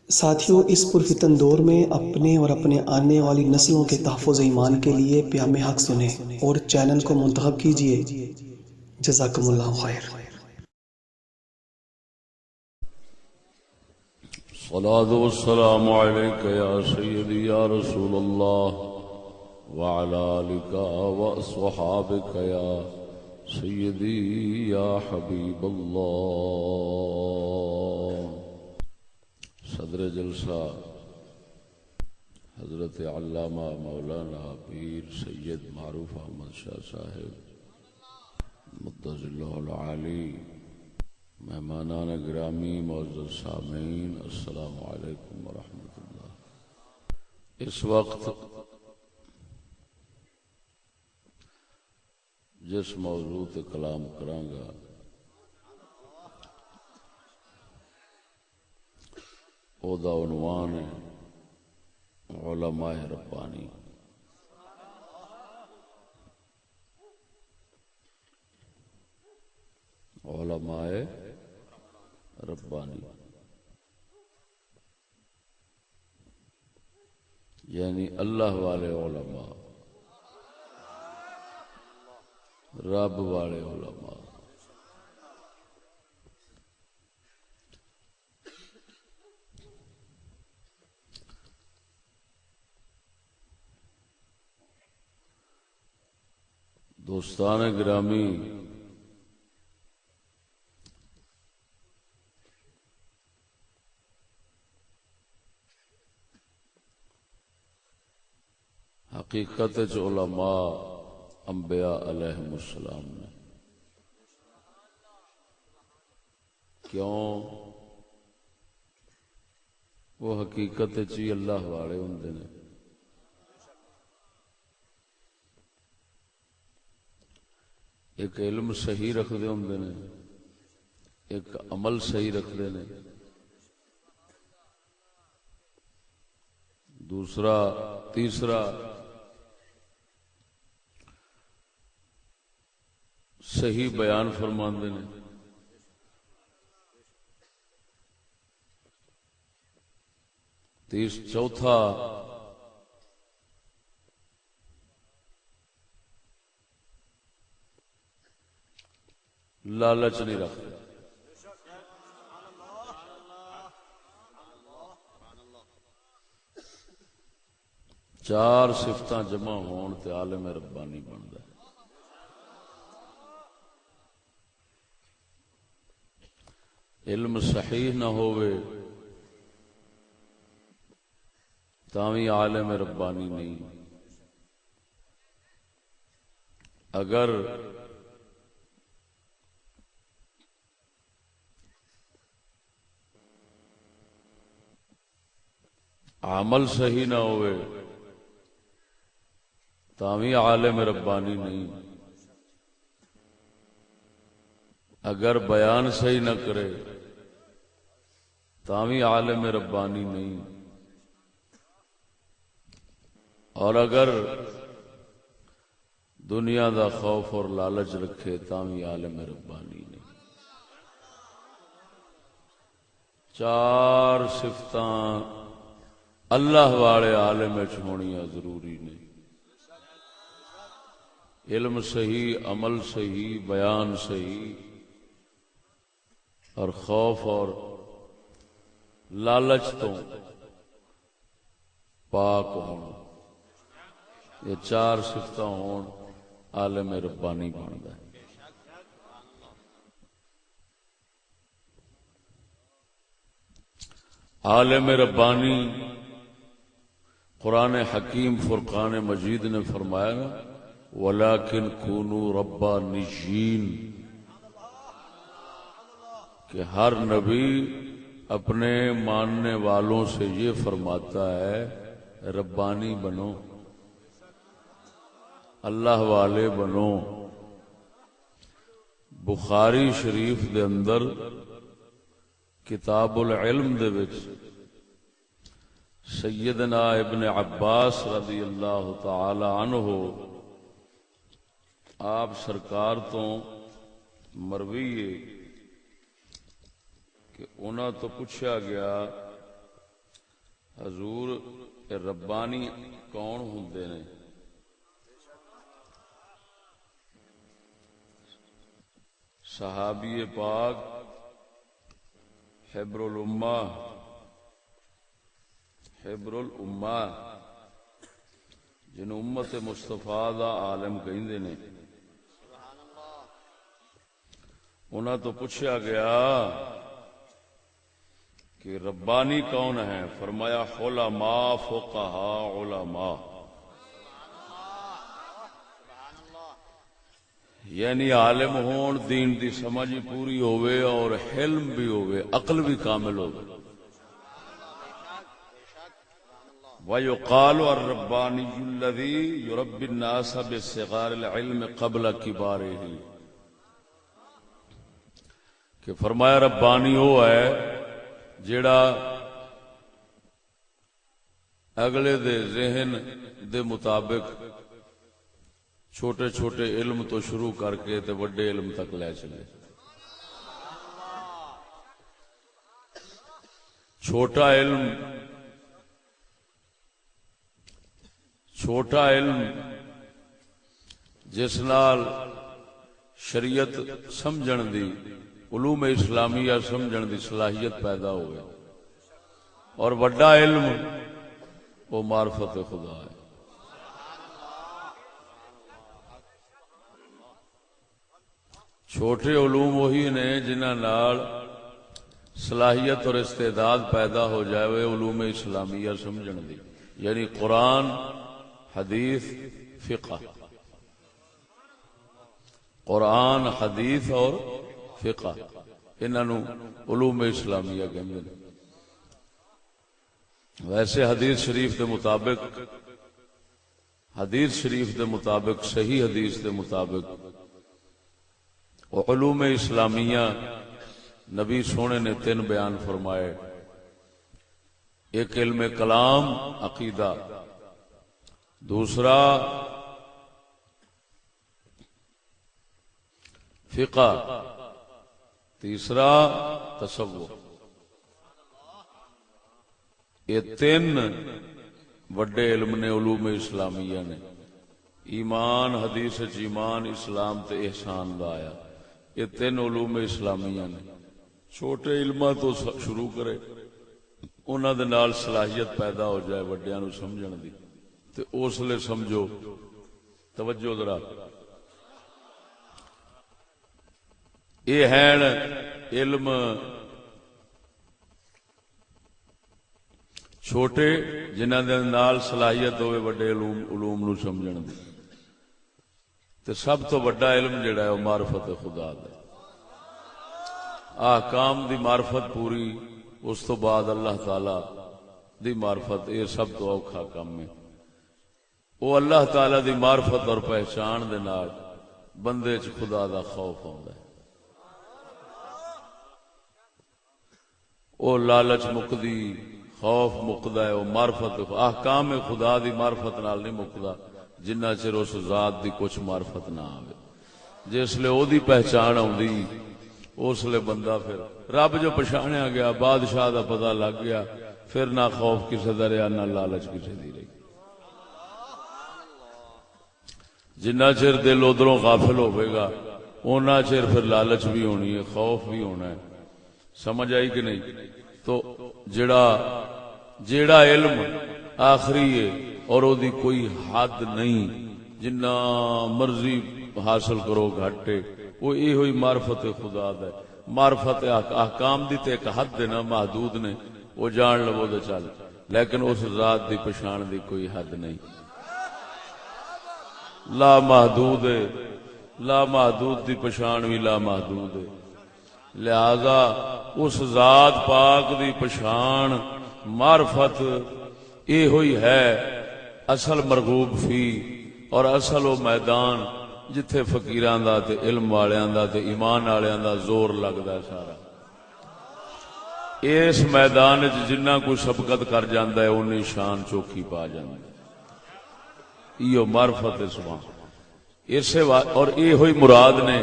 ساتھیوں، اس پرفتن دور میں اپنے اور اپنے آنے والی نسلوں کے تحفظ ایمان کے لیے پیام حق سنیں اور چینل کو منتخب کیجیے۔ جزاکم اللہ خیر۔ الصلاة والسلام عليك يا سيدي يا رسول الله وعلى آلك وأصحابك يا سيدي يا حبيب الله۔ صدر جلسہ حضرت علامہ مولانا پیر سید معروف احمد شاہ صاحب مدظ اللہ العالی، مہمانان گرامی، معزز سامعین، السلام علیکم ورحمۃ اللہ۔ اس وقت جس موضوع تے کلام کرانگا او دا عنوان ہے علماء ربانی۔ علماء ربانی یعنی اللہ والے علماء، رب والے علماء۔ دوستان گرامی، حقیقت علماء انبیاء علیہم السلام نے کیوں وہ حقیقت چی اللہ والے ہوندے نے؟ ایک علم صحیح رکھدے ہوندے نے، ایک عمل صحیح رکھدے نے، تیسرا صحیح بیان فرماندے نے، چوتھا لالچ نہیں رکھتے۔ چار صفتاں جمع ہون تے عالم ربانی بندا ہے۔ علم صحیح نہ ہوئے تاوی عالم ربانی نہیں۔ اگر عمل صحیح نہ ہوئے تاوی عالم ربانی نہیں۔ اگر بیان صحیح نہ کرے تاوی عالم ربانی نہیں، اور اگر دنیا دا خوف اور لالچ رکھے تاوی عالم ربانی نہیں۔ چار صفتاں اللہ والے عالم وچ ہونیاں ضروری نے۔ علم صحیح، عمل صحیح، بیان صحیح، اور خوف اور لالچ تو پاک ہونا، یہ چار صفتاں ہون عالم ربانی بندا ہے۔ عالم ربانی قرآن حکیم فرقان مجید نے فرمایا نا وَلَكِنْ كُونُوا رَبَّانِيِّينَ، کہ ہر نبی اپنے ماننے والوں سے یہ فرماتا ہے ربانی بنو، اللہ والے بنو۔ بخاری شریف دے اندر کتاب العلم دے وچ سیدنا ابن عباس رضی اللہ تعالی عنہ آپ سرکار تو مروی ہے کہ انہاں تو پوچھا گیا حضور ربانی کون ہوندے نے؟ صحابی پاک حبر الامہ جنہوں امت مصطفیٰ دا عالم کہندے نے، انہاں تو پوچھا گیا کہ ربانی کون ہے؟ فرمایا علماء فقہاء علماء، یعنی عالم ہون، دین دی سمجھ پوری ہوئے اور حلم بھی ہوئے، عقل بھی کامل ہوئے۔ وَيُقَالُ الرَّبَّانِيُّ الَّذِي يُرَبِّي النَّاسَ بِصِغَارِ الْعِلْمِ قَبْلَ كِبَارِهِ، کہ فرمایا ربانی وہ ہے جیڑا اگلے دے ذہن دے مطابق چھوٹے چھوٹے علم تو شروع کر کے تے بڑے علم تک لے چلے۔ چھوٹا علم جس نال شریعت سمجھن دی، علوم اسلامیہ سمجھن دی صلاحیت پیدا ہوئے، اور بڑا علم وہ معرفت خدا ہے۔ چھوٹے علوم وہی نے جنہاں نال صلاحیت اور استعداد پیدا ہو جائے علوم اسلامیہ سمجھن دی، یعنی قرآن، حدیث، فقہ، قرآن، حدیث اور فقہ، انہوں علوم اسلامیہ کہندے نے۔ ویسے حدیث شریف دے مطابق صحیح حدیث دے مطابق علوم اسلامیہ نبی سونے نے 3 بیان فرمائے۔ ایک علم کلام عقیدہ، دوسرا فقہ، تیسرا تصوف۔ یہ 3 وڈے علم نے علوم اسلامیہ نے۔ ایمان، حدیث ایمان، اسلام تے احسان دا آیا، یہ 3 علوم اسلامیہ نے۔ چھوٹے علماں تو شروع کرے، انہاں دے نال صلاحیت پیدا ہو جائے وڈیاں نو سمجھن دی، تے اس لئے سمجھو، توجہ ذرا، یہ ہیں علم چھوٹے جنہاں دے نال صلاحیت ہوئے وڈے علوم نو سمجھن دی۔ تے سب تو بڑا علم جڑا ہے وہ معرفت خدا دا، احکام دی معرفت پوری، اس تو بعد اللہ تعالی دی معرفت، یہ سب تو اوکھا کام ہے۔ وہ اللہ تعالی دی معرفت اور پہچان دے نال بندے چ خدا دا خوف ہوندا ہے، وہ لالچ مکدی، خوف مکدا ہے، وہ معرفت احکام خدا دی معرفت نال نہیں مکدا جنہ چر اس ذات دی کچھ معرفت نہ آوے۔ جس لئے او دی پہچان آوندی، اس لئے بندہ پھر رب جو پہچانیا گیا، بادشاہ دا پتہ لگ گیا، پھر نہ خوف کسے دا رہیا، نہ لالچ کسے دی رہی۔ جنہ چر دل ادھروں غافل ہوئے گا، اونا چر پھر لالچ بھی ہونی ہے، خوف بھی ہونا ہے۔ سمجھ آئی کہ نہیں؟ تو جیڑا علم آخری ہے اور او دی کوئی حد نہیں، جنہ مرضی حاصل کرو گھٹے، وہ یہ ہوئی معرفت خدا ہے۔ معرفت احکام دی تے ایک حد دینا محدود نے، وہ جان لو دے چل، لیکن اس ذات دی پہچان دی کوئی حد نہیں، لا محدود ہے، لا محدود دی پہچان بھی لا محدود ہے۔ لہذا اس ذات پاک دی پہچان معرفت یہ ہوئی ہے اصل مرغوب فی، اور اصل وہ میدان جتھے فقیراں دا تے علم والیاں دا تے ایمان والیاں دا زور لگدا ہے سارا۔ اس میدان وچ جنہ کوئی سبقت کر جاندا ہے اونی شان چوکھی پا جاندا ہے، ایو معرفت سبحان۔ اسے اور یہ ہوئی مراد نے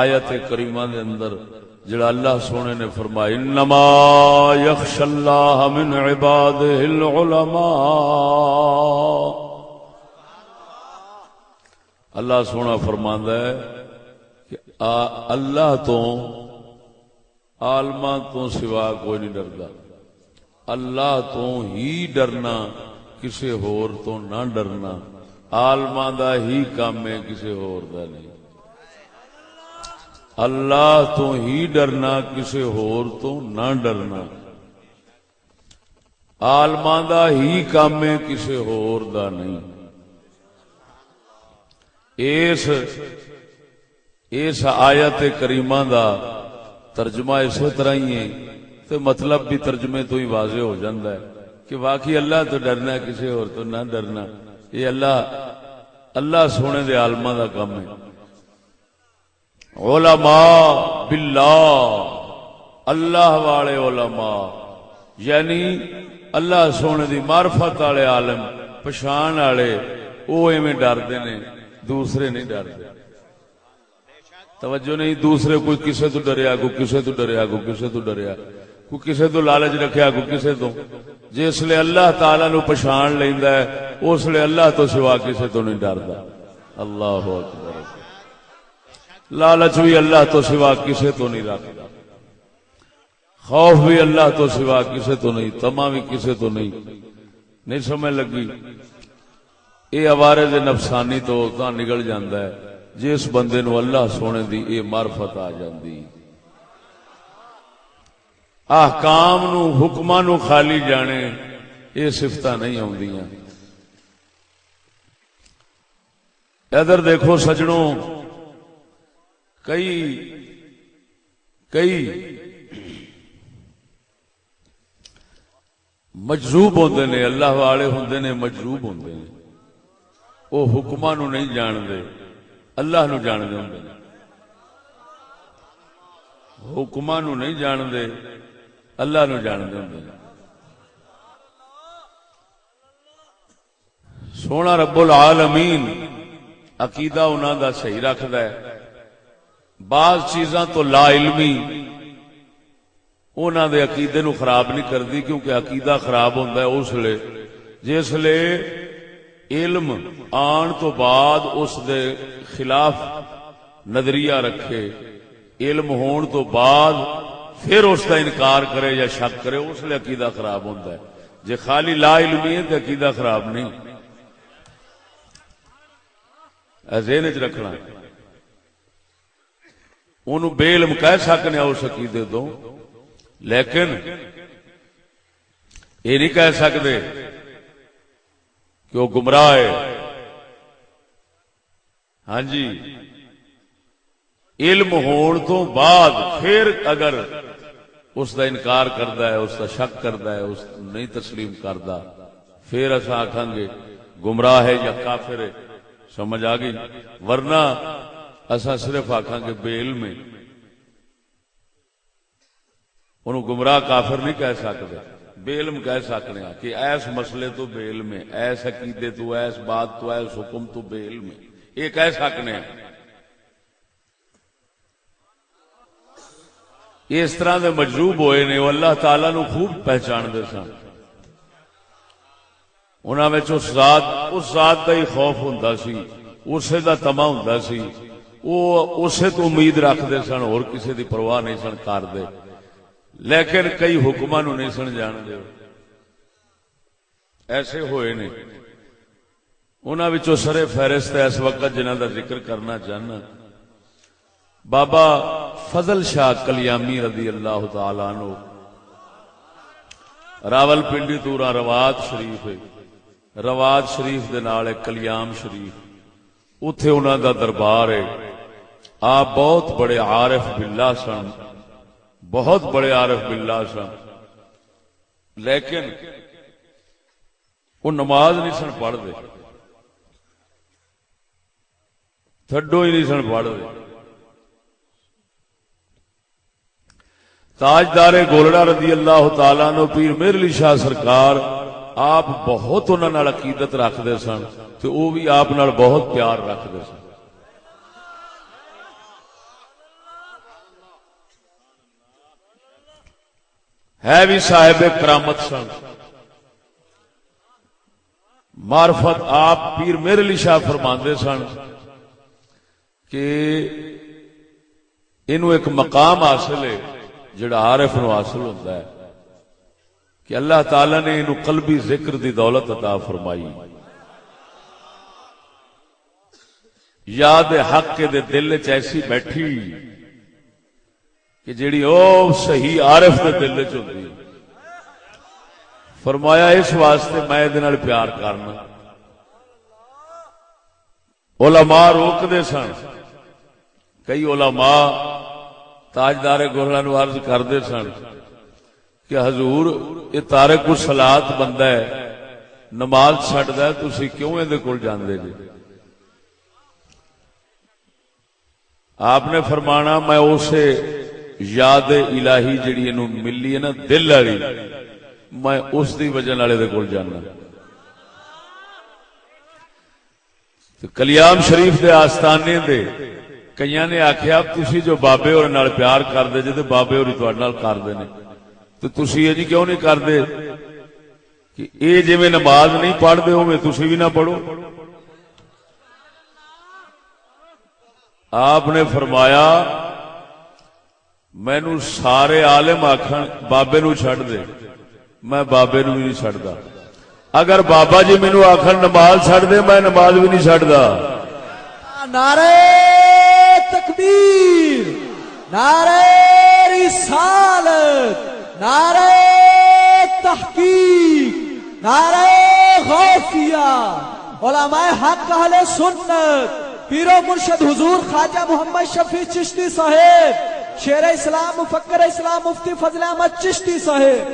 آیت کریمہ دے اندر جڑا اللہ سونے نے فرمایا انما یخشى اللہ من عبادہ العلماء، اللہ سونا فرماندا ہے کہ اللہ تو عالماں تو سوا کوئی نہیں ڈردا، اللہ تو ہی ڈرنا، کسے ہور تو نہ ڈرنا، عالماں دا ہی کام ہے، کسے ہور دا نہیں، اللہ تو ہی ڈرنا، کسے ہور تو نہ ڈرنا، عالماں دا ہی کام ہے، کسے ہور دا نہیں۔ اس آیت کریمہ دا ترجمہ اسی طرح ہی ہے، تو مطلب بھی ترجمے تو ہی واضح ہو جاتا ہے کہ واقعی اللہ تو ڈرنا ہے، کسی اور تو نہ ڈرنا، یہ اللہ سونے دے عالماں دا کام ہے۔ علماء باللہ، اللہ والے علماء یعنی اللہ سونے دی معرفت والے عالم، پچھان والے، وہ ایویں ڈردے نے، دوسرے نہیں ڈردے۔ توجہ نہیں، دوسرے کوئی کسے تو ڈریا، کوئی کسے تو ڈریا، کوئی کسے تو ڈریا، کوئی کسے تو لالچ رکھیا، کوئی کسے تو، جس لئے اللہ تعالیٰ نو پچھان لیندا ہے اس لئے اللہ تو سوا کسے تو نہیں ڈردا۔ اللہ اکبر۔ لالچ بھی اللہ تو سوا کسے تو نہیں رکھتا، خوف بھی اللہ تو سوا کسے تو نہیں، طمع بھی کسے تو نہیں سمجھ لگی؟ یہ عوارض نفسانی تو تاں نکل جاندا ہے جس بندے نو اللہ سونے دی اے معرفت آ جاندی، احکام نو حکماں نو خالی جانے، یہ صفتاں نہیں ہوندیاں۔ ادھر دیکھو سجنوں، کئی مجذوب ہوندے نے، اللہ والے ہوندے نے مجذوب ہوندے نے، وہ حکماں نو نہیں جاندے، اللہ نو جاندے ہوندے نے، حکماں نو نہیں جاندے، اللہ نو جاندے ہوندے نے۔ سونا رب العالمین عقیدہ انہاں دا صحیح رکھدا ہے، بعض چیزاں تو لا علمی انہاں دے عقیدے نو خراب نہیں کردی، کیونکہ عقیدہ خراب ہوندا ہے اس لئے جس لئے علم آن تو بعد اس دے خلاف نظریہ رکھے، علم ہون تو بعد پھر اس کا انکار کرے یا شک کرے، اس لئے عقیدہ خراب ہوندا ہے۔ جے خالی لا علمی ہے تو عقیدہ خراب نہیں، ذہن وچ رکھنا۔ انہوں بے علم کہہ سکنے اس عقیدے تو، لیکن یہ نہیں کہہ سکتے کہ وہ گمراہ ہے۔ ہاں جی، علم ہون تو بعد پھر اگر اس دا انکار کردا ہے، اس دا شک کردا ہے، اس نہیں تسلیم کردا، پھر اساں آکھاں گے گمراہ ہے یا کافر ہے۔ سمجھ آ گئی؟ ورنہ اساں صرف آکھاں گے بے علم ہے، انہوں گمراہ کافر نہیں کہہ سکتے، بے علم کہہ سکنے ہیں کہ ایس مسئلے تو بے علم ہے، ایس عقیدے تو، ایس بات تو، ایس حکم تو بے علم ہے، یہ کہہ سکنے ہیں۔ یہ اس طرح دے مجذوب ہوئے نے، وہ اللہ تعالیٰ نو خوب پہچان دے سن، انہاں وچ اس ذات دا ہی خوف ہوندا سی، اسے دا طمع ہوندا سی، وہ اسے تو امید رکھ دے سن، اور کسی دی پرواہ نہیں سن کردے، لیکن کئی حکماں نو نہیں سن جان دے، ایسے ہوئے نے۔ انہاں وچوں سر فہرست ہے اس وقت جنہاں دا ذکر کرنا چاہنا، بابا فضل شاہ کلیامی رضی اللہ تعالی عنہ، راول پنڈی تورا روات شریف ہے، روات شریف دے نال کلیام شریف، اتھے انہاں دا دربار ہے۔ آپ بہت بڑے عارف باللہ سن، بہت بڑے عارف باللہ سن، لیکن وہ نماز نہیں سن پڑھ دے، تھڈو ہی نہیں سن پڑھ دے۔ تاجدار گولڑا رضی اللہ تعالیٰ عنہ پیر مہر علی شاہ سرکار، آپ بہت انہاں نال عقیدت رکھدے سن، تے وہ بھی آپ نال بہت پیار رکھدے سن۔ ہے بھی صاحب کرامت سن. معرفت آپ پیر میرے علی شاہ فرماندے سن کہ انہوں ایک مقام حاصل ہے جڑا عارف نو حاصل ہوتا ہے کہ اللہ تعالی نے انہوں قلبی ذکر دی دولت عطا فرمائی. یاد حق کے دے دل چ ایسی بیٹھی کہ جیڑی او صحیح عارف دے دل چ ہوندی. فرمایا اس واسطے میں دے نال پیار کرنا. علماء روک دے سن. کئی علماء تاجدار گولڑا نو عرض کردے سن کہ حضور یہ تارک الصلاۃ بندہ ہے، نماز چھڈدا ہے، تسی کیوں ایں کول جاندے جی؟ آپ نے فرمانا میں اسے یاد الہی جڑی انہوں ملی ہے نا دل والی، میں اس دی وجہ نال دے کول جانا. کلیام شریف دے آستانے دے کئیاں نے آکھیا تسی جو بابے اور نال پیار کردے جے تے بابے اور تواڈے نال کردے نے تے تسی یہ جی کیوں نہیں کردے کہ اے جویں نماز نہیں پڑھدے ہوویں تسی بھی نہ پڑھو. آپ نے فرمایا مینوں سارے عالم آکھن بابے نو چھڈ دے، میں بابے نو بھی نہیں چھڈدا. اگر بابا جی مینوں آکھن نماز چھڈ دے، میں نماز بھی نہیں چھڈدا. نعرہ تکبیر، نعرہ رسالت، نعرہ تحقیق، نعرہ غوثیہ. علماء حق اہل سنت پیر و مرشد حضور خواجہ محمد شفیع چشتی صاحب، شیر اسلام مفکر اسلام مفتی فضل احمد چشتی صاحب.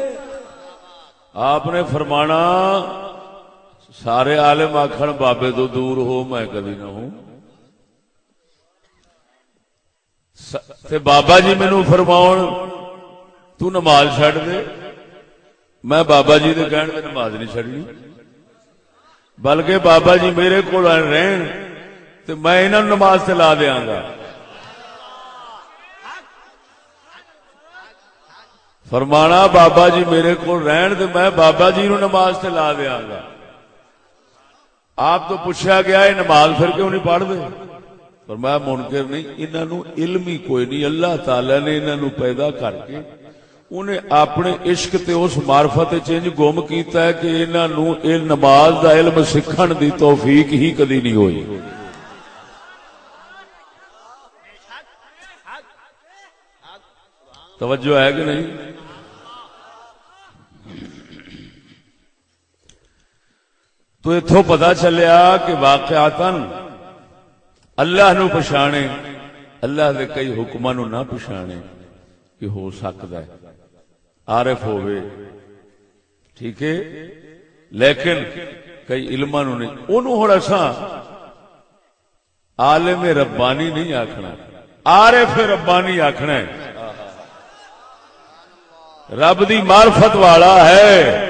آپ نے فرمانا سارے عالم آکھن بابے تو دور ہو، میں کبھی نہ ہوں. تے بابا جی مینوں فرماؤن تو نماز چھڈ دے، میں بابا جی دے کہن تے نماز نہیں چھڈنی، بلکہ بابا جی میرے کول رہن تے میں انہاں نوں نماز تے لا دیاں گا. فرمانا بابا جی میرے کول رہن تے میں بابا جی نوں نماز تے لا دیاں گا. آپ تو پوچھا گیا یہ نماز پھر کیوں نہیں پڑھ دے؟ فرمایا منکر نہیں، انہاں نوں علم ہی کوئی نہیں. اللہ تعالی نے انہاں نوں پیدا کر کے انہیں اپنے عشق تے اس معرفت چنج گم کیتا ہے کہ انہاں نوں اے نماز دا علم سکھن دی توفیق ہی کدی نہیں ہوئی. توجہ ہے کہ نہیں؟ تو اتھوں پتا چلیا کہ واقعاتاً اللہ نو پچھانے، اللہ دے کئی حکماں نو نہ پچھانے کہ ہو سکتا ہے عارف ہوئے، ٹھیک ہے، لیکن کئی علماں نو نہیں. انہوں ہن اساں عالم ربانی نہیں آکھنا، عارف ربانی آکھنا ہے. رب دی معرفت والا ہے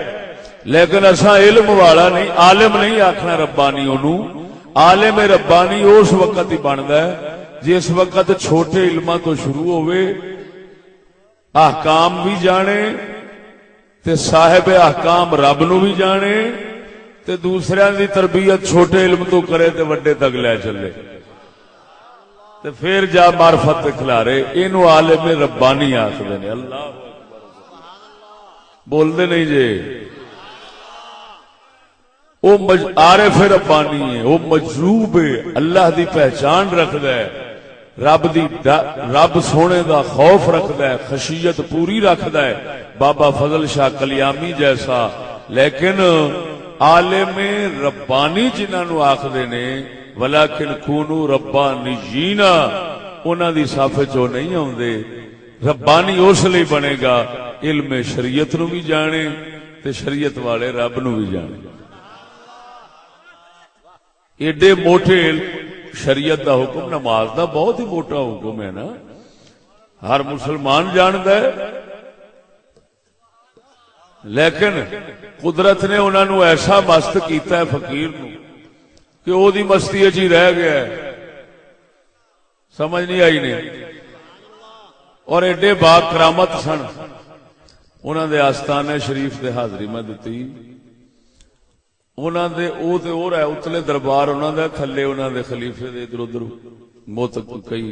لیکن اساں علم والا نہیں، عالم نہیں آکھنا ربانی. انہوں عالم ربانی اس وقت ہی بندا ہے جس وقت چھوٹے علماں تو شروع ہوئے، احکام بھی جانے تے صاحب احکام رب نو بھی جانے تے دوسریاں دی تربیت چھوٹے علم تو کرے تے وڈے تک لے چلے تے پھر جا معرفت کھلارے. اینو عالم ربانی آکھدے نے. اللہ بول دے نہیں جے. وہ عارف ربانی ہے، وہ مجذوب ہے، اللہ دی پہچان رکھدا ہے، رب سونے دا خوف رکھدا ہے، خشیت پوری رکھدا ہے، بابا فضل شاہ کلیامی جیسا. لیکن عالم ربانی جنہاں نو آکھدے نے ولیکن کونوا ربانیین، انہاں دی صف چوں نہیں آوندے. ربانی اس لیے بنے گا علم شریعت نو بھی جانے تے شریعت والے رب نو بھی جانے. ایڈے موٹے شریعت دا حکم نماز دا بہت ہی موٹا حکم ہے نا، ہر مسلمان جاندا ہے. لیکن قدرت نے انہاں نو ایسا مست کیتا ہے فقیر نو کہ او دی مستی اچ ہی رہ گیا ہے. سمجھ نہیں آئی نے. اور ایڈے با کرامت سن انہاں دے آستانے شریف دے حاضری میں دتی. انہاں دے او تے اور ہے اتلے دربار انہاں دا، تھلے انہاں دے خلیفے دے ادھر ادھر کئی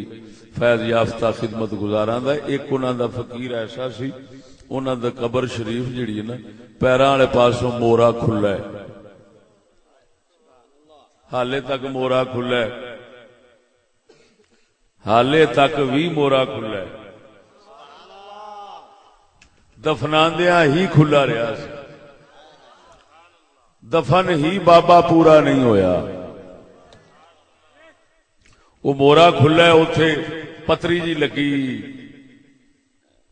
فیض یافتہ خدمت گزاراں دا. ایک انہاں دا فقیر ایسا سی، انہاں دا قبر شریف جڑی ہے نا پیراں والے پاسوں مورا کھلا ہے، حالے تک مورا کھلا ہے، حالے تک بھی مورا کھلا ہے، دفناندیاں ہی کھلا رہا سی، دفن ہی بابا پورا نہیں ہویا. وہ مورا کھلا ہے، اوتھے پتری جی لگی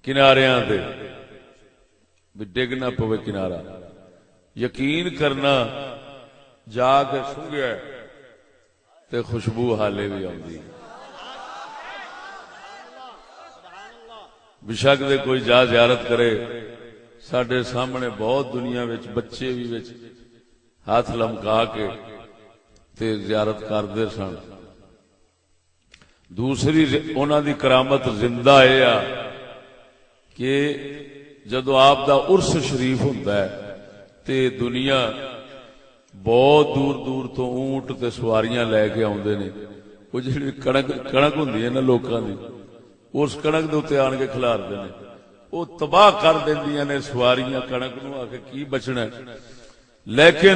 کناریاں تے بھی ڈگ نہ پوے کنارا. یقین کرنا جا کے سنگیا تے خوشبو حالے بھی آندی. بشک دے کوئی جا زیارت کرے، ساڈے سامنے بہت دنیا وچ بچے بھی وچ ہاتھ لمکا کے تے زیارت کردے سن. دوسری انہاں دی کرامت زندہ ہے کہ جدو آپ دا عرس شریف ہوندا ہے تے دنیا بہت دور دور تو اونٹ تے سواریاں لے کے آوندے نے. وہ جڑی کڑک ہوندی ہے نا لوکاں دی، اس کڑک دے اوتے آن کے کھلاردے نے، وہ تباہ کر دیندیاں نے سواریاں کڑک نو. آ کے کی بچنا ہے؟ لیکن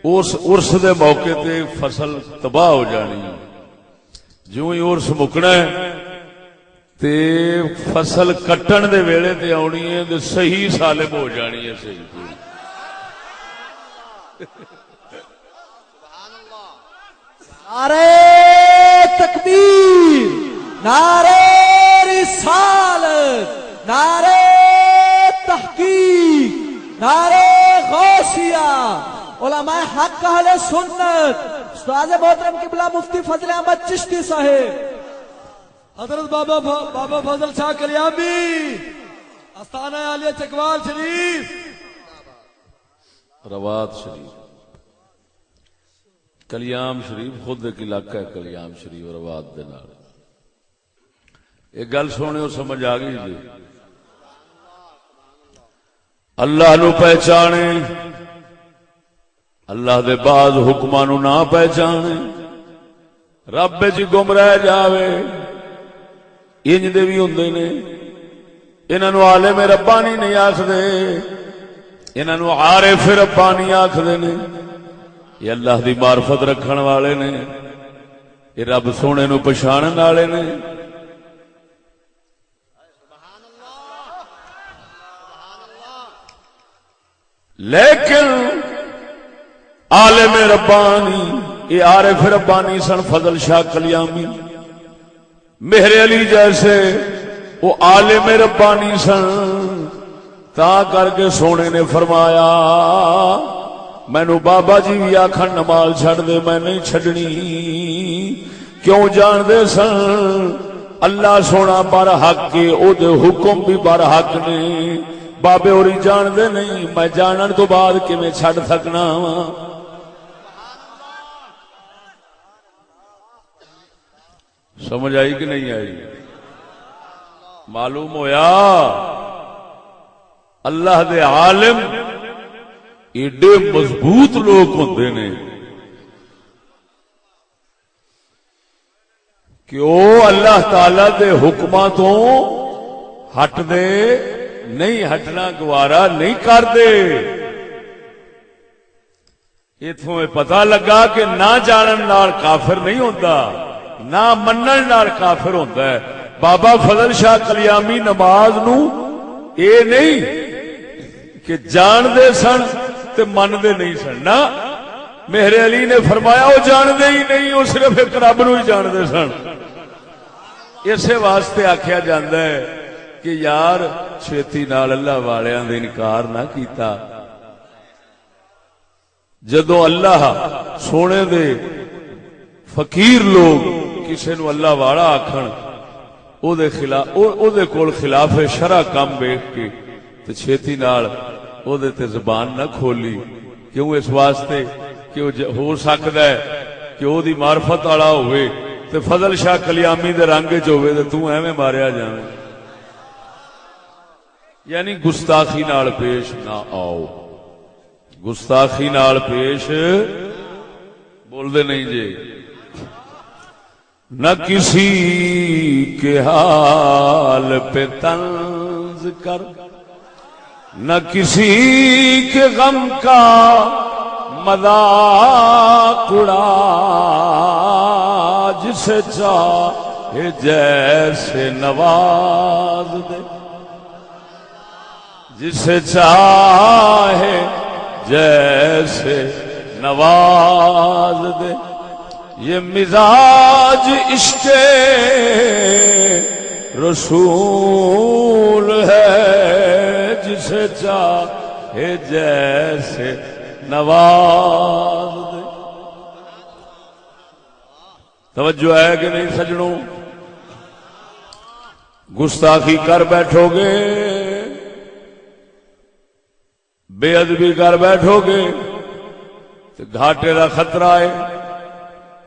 اس عرس دے موقع تے فصل تباہ ہو جانی. جو ہی عرس مکنا ہے تے فصل کٹن دے ویلے تے آنی ہے تے صحیح سالم ہو جانی ہے. صحیح نعرہ تکبیر، نعرہ رسالت، نعرہ تحقیق، نعرہ غوثیہ، علماء حق اہل سنت، استاد محترم قبلہ مفتی فضل احمد چشتی صاحب، حضرت بابا فضل شاہ کلیامی، آستانہ عالیہ چکوال شریف، روات شریف، کلیام شریف خود ایک علاقہ ہے. کلیام شریف اور روات دے نال ایک گل سونے اور سمجھ آ گئی جی. اللہ نو پہچانے، اللہ دے بعد حکماں نو نہ پہچانے، رب وچ گم رہ جاوے. انج دے بھی ہوندے نے. انہاں نو عالم ربانی نہیں آکھدے، انہاں نو عارف ربانی آکھدے نے. یہ اللہ دی معرفت رکھن والے نے، یہ رب سونے نو پہچانن والے نے. لیکن عالم ربانی، یہ عارف ربانی سن فضل شاہ کلیامی، مہر علی جیسے وہ عالم ربانی سن. تا کر کے سونے نے فرمایا مینو بابا جی بھی آکھن نماز چھڑ دے، میں نہیں چھڑنی. کیوں جان دے سن اللہ سونا بر حق کے، او دے حکم بھی بر حق نے. بابے اوری جان دے نہیں، میں جانن تو بعد کہ میں چھڑ سکنا وا. سمجھ آئی کہ نہیں آئی؟ معلوم ہویا اللہ دے عالم ایڈے مضبوط لوگ ہوندے نے کہ وہ اللہ تعالی دے حکماں تو ہٹ دے نہیں، ہٹنا گوارا نہیں کر دے. اتوں پتہ لگا کہ نہ جانن نال کافر نہیں ہوتا، نہ منن نال کافر ہوتا ہے. بابا فضل شاہ کلیامی نماز نو اے نہیں کہ جان دے سن تے من دے نہیں سن، نہ مہر علی نے فرمایا وہ جان دے ہی نہیں، وہ صرف ایک رب نو ہی جان دے سن. اسے واسطے آکھیا جاندا ہے کہ یار چھیتی نال اللہ والیاں دے انکار نہ کیتا. جدو اللہ سونے دے فقیر لوگ کسے نو اللہ والا آکھن، او دے خلاف او دے کول خلاف شرع کام بیٹھ کے تے چھیتی نال او دے تے زبان نہ کھولی. کیوں؟ اس واسطے کہ ہو سکدا ہے کہ او دی معرفت والا ہوئے تے فضل شاہ کلیامی دے رنگ وچ ہوئے تے تو ایویں ماریا جاویں. یعنی گستاخی نال پیش نہ آؤ، گستاخی نال پیش بول دے نہیں جی، نہ کسی کے حال پہ طنز کر، نہ کسی کے غم کا مذاق اڑا، جسے چاہے جیسے نواز دے، جسے چاہے جیسے نواز دے، یہ مزاج عشق رسول ہے، جسے چاہے جیسے نواز دے۔ توجہ ہے کہ نہیں سجنوں؟ گستاخی کر بیٹھو گے، بے ادبی کر بیٹھو گے تو گھاٹے دا خطرہ ہے،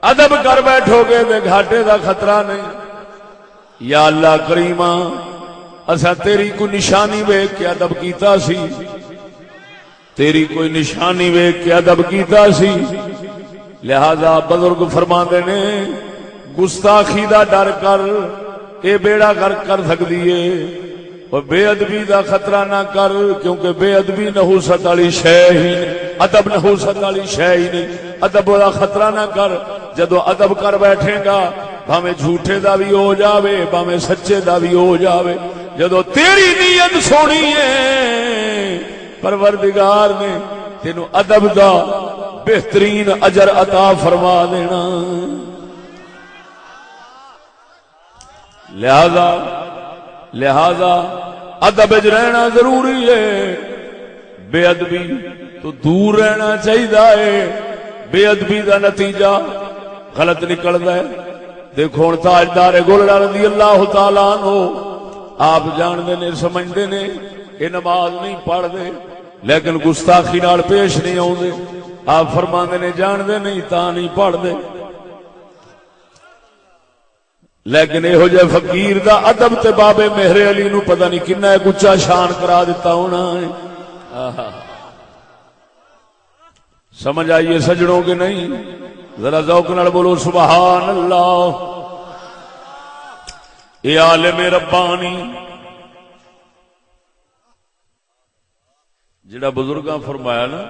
ادب کر بیٹھو گے تو گھاٹے دا خطرہ نہیں۔ یا اللہ کریمہ اسا تیری کوئی نشانی ویکھ کے ادب کیتا سی، تیری کوئی نشانی ویکھ کے ادب کیتا سی، لہذا بزرگ فرماندے نے گستاخی دا ڈر کر، اے بیڑا غرق کر سکدی ہے، اور بے ادبی دا خطرہ نہ کر، کیونکہ بے ادبی نحوست والی شے ہی نہیں، ادب نحوست والی شے ہی نہیں، ادب دا خطرہ نہ کر۔ جدو ادب کر بیٹھے گا بھاویں جھوٹے دا بھی ہو جاوے بھاویں سچے دا بھی ہو جاوے، جدو تیری نیت سونی ہے پروردگار نے تینو ادب دا بہترین اجر عطا فرما دینا۔ لہذا ادب وچ رہنا ضروری ہے، بے ادبی تو دور رہنا چاہیے۔ بے ادبی دا نتیجہ غلط نکلدا ہے۔ دیکھو ہن تاجدار گولڑا رضی اللہ تعالی عنہ آپ جاندے نے سمجھدے نے یہ نماز نہیں پڑھدے لیکن گستاخی نال پیش نہیں آوندے، آپ فرماندے نے جاندے نہیں تا نہیں پڑھدے، لیکن یہو جے فقیر دا ادب تے بابے مہر علی نو پتہ نہیں کنا ایک اچا شان کرا دیتا ہونا ہے۔ سمجھ آئیے سجڑوں کے نہیں؟ ذرا ذوق نال بولو سبحان اللہ۔ اے عالم ربانی جڑا بزرگاں فرمایا نا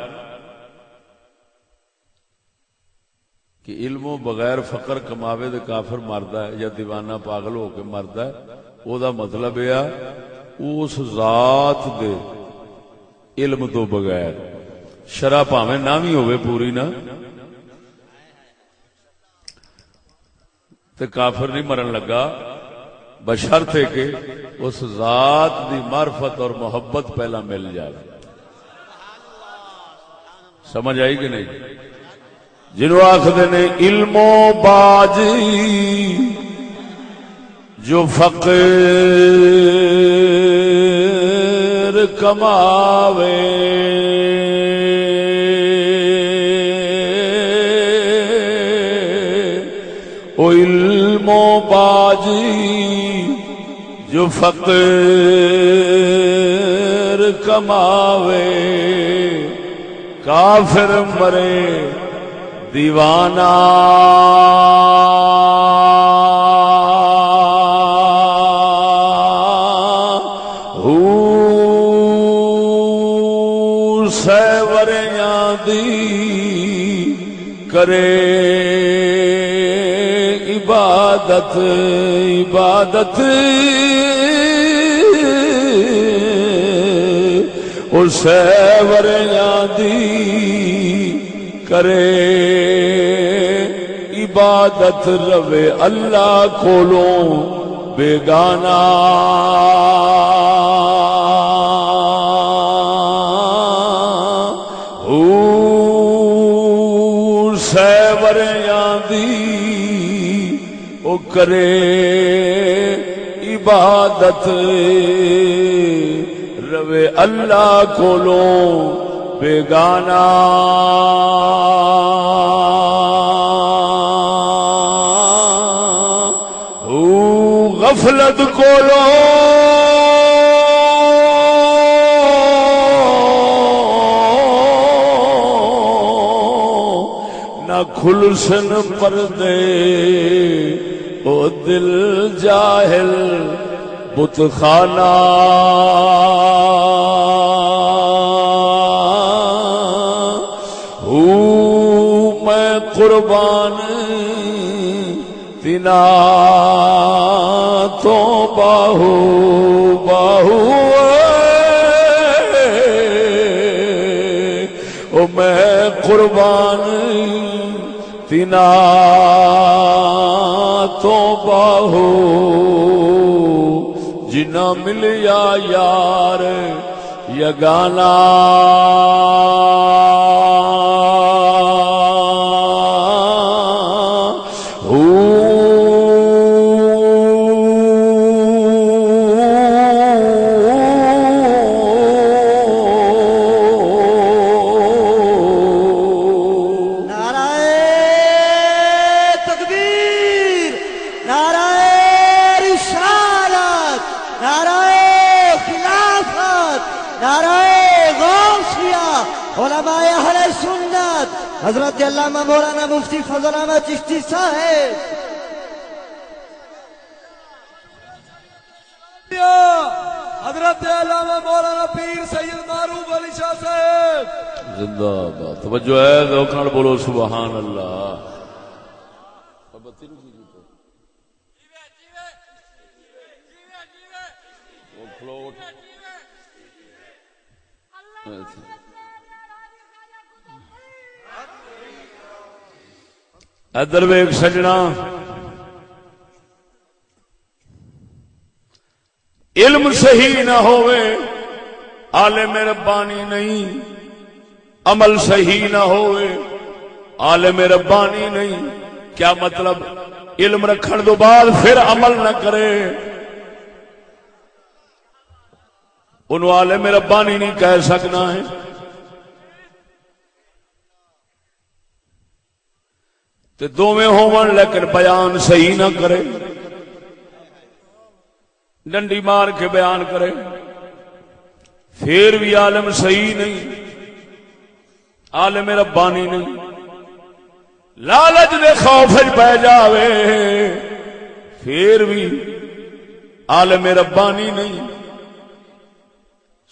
کہ علم و بغیر فقر کماوے دے کافر مردا ہے یا دیوانہ پاگل ہو کے مردا ہے، او دا مطلب یہ اس ذات دے علم تو بغیر شرع پاویں نہ بھی ہوئے پوری نہ تے کافر نہیں مرن لگا، بشرط ہے کہ اس ذات دی معرفت اور محبت پہلا مل جائے۔ سمجھ آئی کہ نہیں؟ جنہوں آخدے نے علم و باجی جو فقیر کماوے، او علم و باجی جو فقیر کماوے، کافر مرے دیوانہ سیوریاں دی کرے عبادت او سیوریاں دی کرے عبادت، روے اللہ کولوں بیگانہ، سیوریاں دی او کرے عبادت، روے اللہ کولوں بیگانہ، غفلت کولوں نہ کھلسن پردے او دل جاہل بت خانہ میں قربان تنا تو باہو باہو او میں قربان تنا تو باہو جنا ملیا یار یگانا حضرت علامہ مولانا مفتی فضل احمد چشتی صاحب، حضرت علامہ مولانا پیر سید معروف علی شاہ صاحب زندہ باد. توجہ ہے دوکھڑ بولو سبحان اللہ. ادھر ویک سجنا، علم صحیح نہ ہوئے عالم ربانی نہیں، عمل صحیح نہ ہوئے عالم ربانی نہیں. کیا مطلب؟ علم رکھن تو بعد پھر عمل نہ کرے انہوں عالم ربانی نہیں کہہ سکنا ہے. تے دوویں ہون لیکن بیان صحیح نہ کرے، ڈنڈی مار کے بیان کرے، پھر بھی عالم صحیح نہیں، عالم ربانی نہیں. لالچ دے خوف پہ جاوے پھر بھی عالم ربانی نہیں.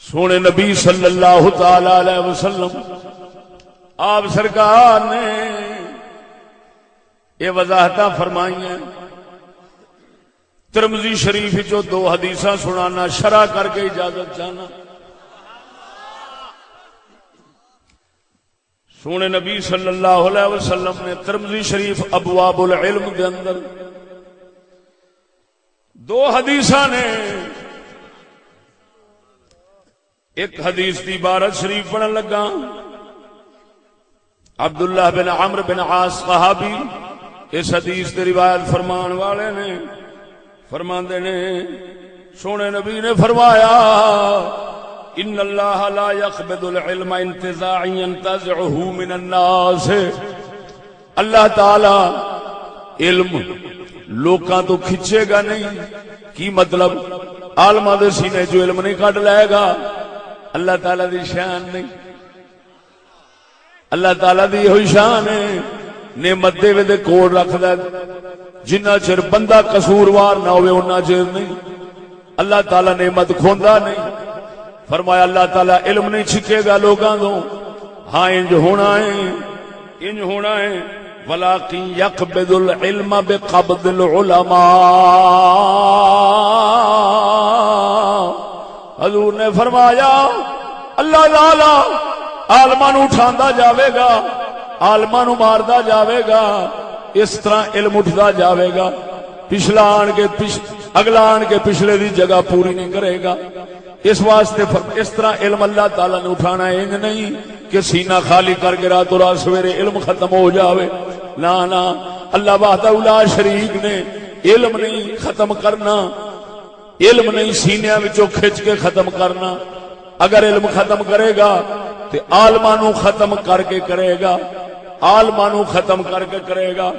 سونے نبی صلی اللہ تعالی علیہ وسلم آپ سرکار نے یہ وضاحت فرمائی ہیں. ترمذی شریف جو 2 حدیثاں سنانا شرح کر کے اجازت چاہنا. سونے نبی صلی اللہ علیہ وسلم نے ترمذی شریف ابواب العلم کے اندر 2 حدیثاں نے، ایک حدیث کی عبارت شریف پڑھن لگا. عبداللہ بن عمرو بن عاص صحابی اس حدیث کی روایت فرمان والے نے فرماندے نے سونے نبی نے فرمایا ان اللہ لا يقبض العلم انتزاعا ينتزعه من الناس. اللہ تعالی علم لوکاں تو کھچے گا نہیں. کی مطلب؟ عالماں دے سینے جو علم نہیں کڈ لے گا اللہ تعالی دی شان نہیں. اللہ تعالی دی ہوئی شان ہے، نعمت دے وے دے کوڑ رکھدا جنہ چر بندہ قصوروار نہ ہوئے انہاں چر نہیں. اللہ تعالی نعمت کھوندا نہیں. فرمایا اللہ تعالی علم نہیں چھکے گا لوگاں تو. ہاں انج ہونا ہے، انج ہونا ہے. ولکن یقبض العلم بقبض العلماء. حضور نے فرمایا اللہ تعالی عالماں نو اٹھاندا جاوے گا، عالماں نو ماردا جاوے گا. اس طرح علم اٹھدا جاوے گا، پچھلا آن کے اگلا آن کے پچھلے دی جگہ پوری نہیں کرے گا. اس واسطے اس طرح علم اللہ تعالی نے اٹھانا ہے، انج نہیں کہ سینہ خالی کر کے رات و رات سویرے علم ختم ہو جاوے. نا نا، اللہ وحدہ لا شریک نے علم نہیں ختم کرنا، علم نہیں سینیاں وچوں کھچ کے ختم کرنا. اگر علم ختم کرے گا تو عالماں نو ختم کر کے کرے گا، عالماں نو ختم کر کے کرے گا.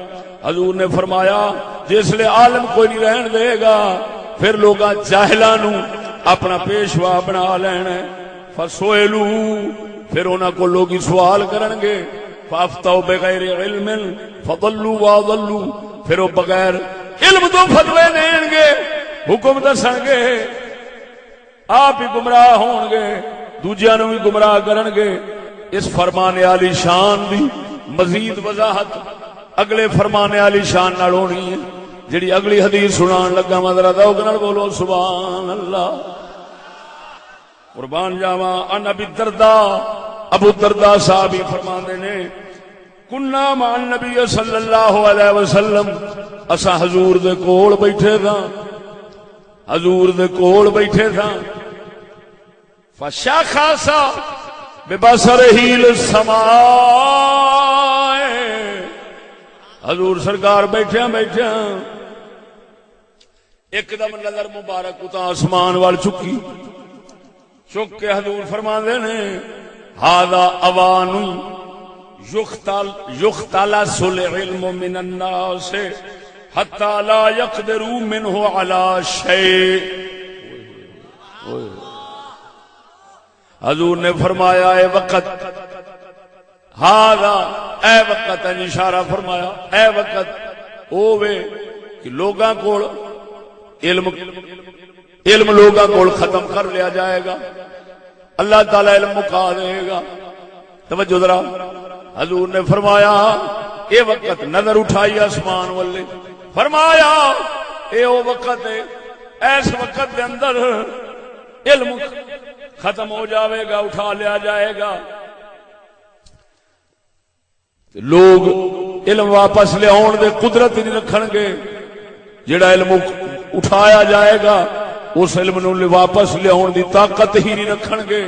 حضور نے فرمایا جس لئے عالم کوئی نہیں رہن دے گا پھر لوگاں جاہلاں نو اپنا پیشوا بنا لینا. فسوئلو، پھر انہاں کو لوگ سوال کرن گے فافتوا بغیر علم فضلوا واضلوا، پھر وہ بغیر علم تو فتوے دین گے، حکم دسن گے، آپ ہی گمراہ ہون گے، دوجیاں نو بھی گمراہ کرن گے۔ اس فرمان عالی شان دی مزید وضاحت اگلے فرمان عالی شان نال ہونی ہے، جڑی اگلی حدیث سنان لگا میں ذرا ذوق نال بولو سبحان اللہ۔ قربان جاواں ان ابی الدرداء، ابو الدرداء صاحب فرماندے نے کنا مع النبی صلی اللہ علیہ وسلم، اسا حضور دے کول بیٹھے تھا، حضور دے کول بیٹھے تھا، فشخص ببصرہ السماء، حضور سرکار بیٹھے بیٹھے ایک دم نظر مبارک اتا آسمان وال چکی، چک کے حضور فرماندے نے ھذا اوان یختلس العلم من الناس حتی لا یقدروا منہ علی شیء۔ حضور نے فرمایا اے وقت، ھذا اے وقت، اشارہ فرمایا اے وقت اوے کہ لوگاں کول علم لوگاں کول ختم کر لیا جائے گا، اللہ تعالی علم مکا دے گا۔ توجہ ذرا، حضور نے فرمایا اے وقت، نظر اٹھائی آسمان والے، فرمایا اے او وقت ہے، ایس وقت دے اندر علم ختم ہو جاوے گا، اٹھا لیا جائے گا، لوگ علم واپس لے آن دے قدرت ہی نہیں رکھن گے، جڑا علم اٹھایا جائے گا اس علم نو واپس لے آن دی طاقت ہی نہیں رکھن گے،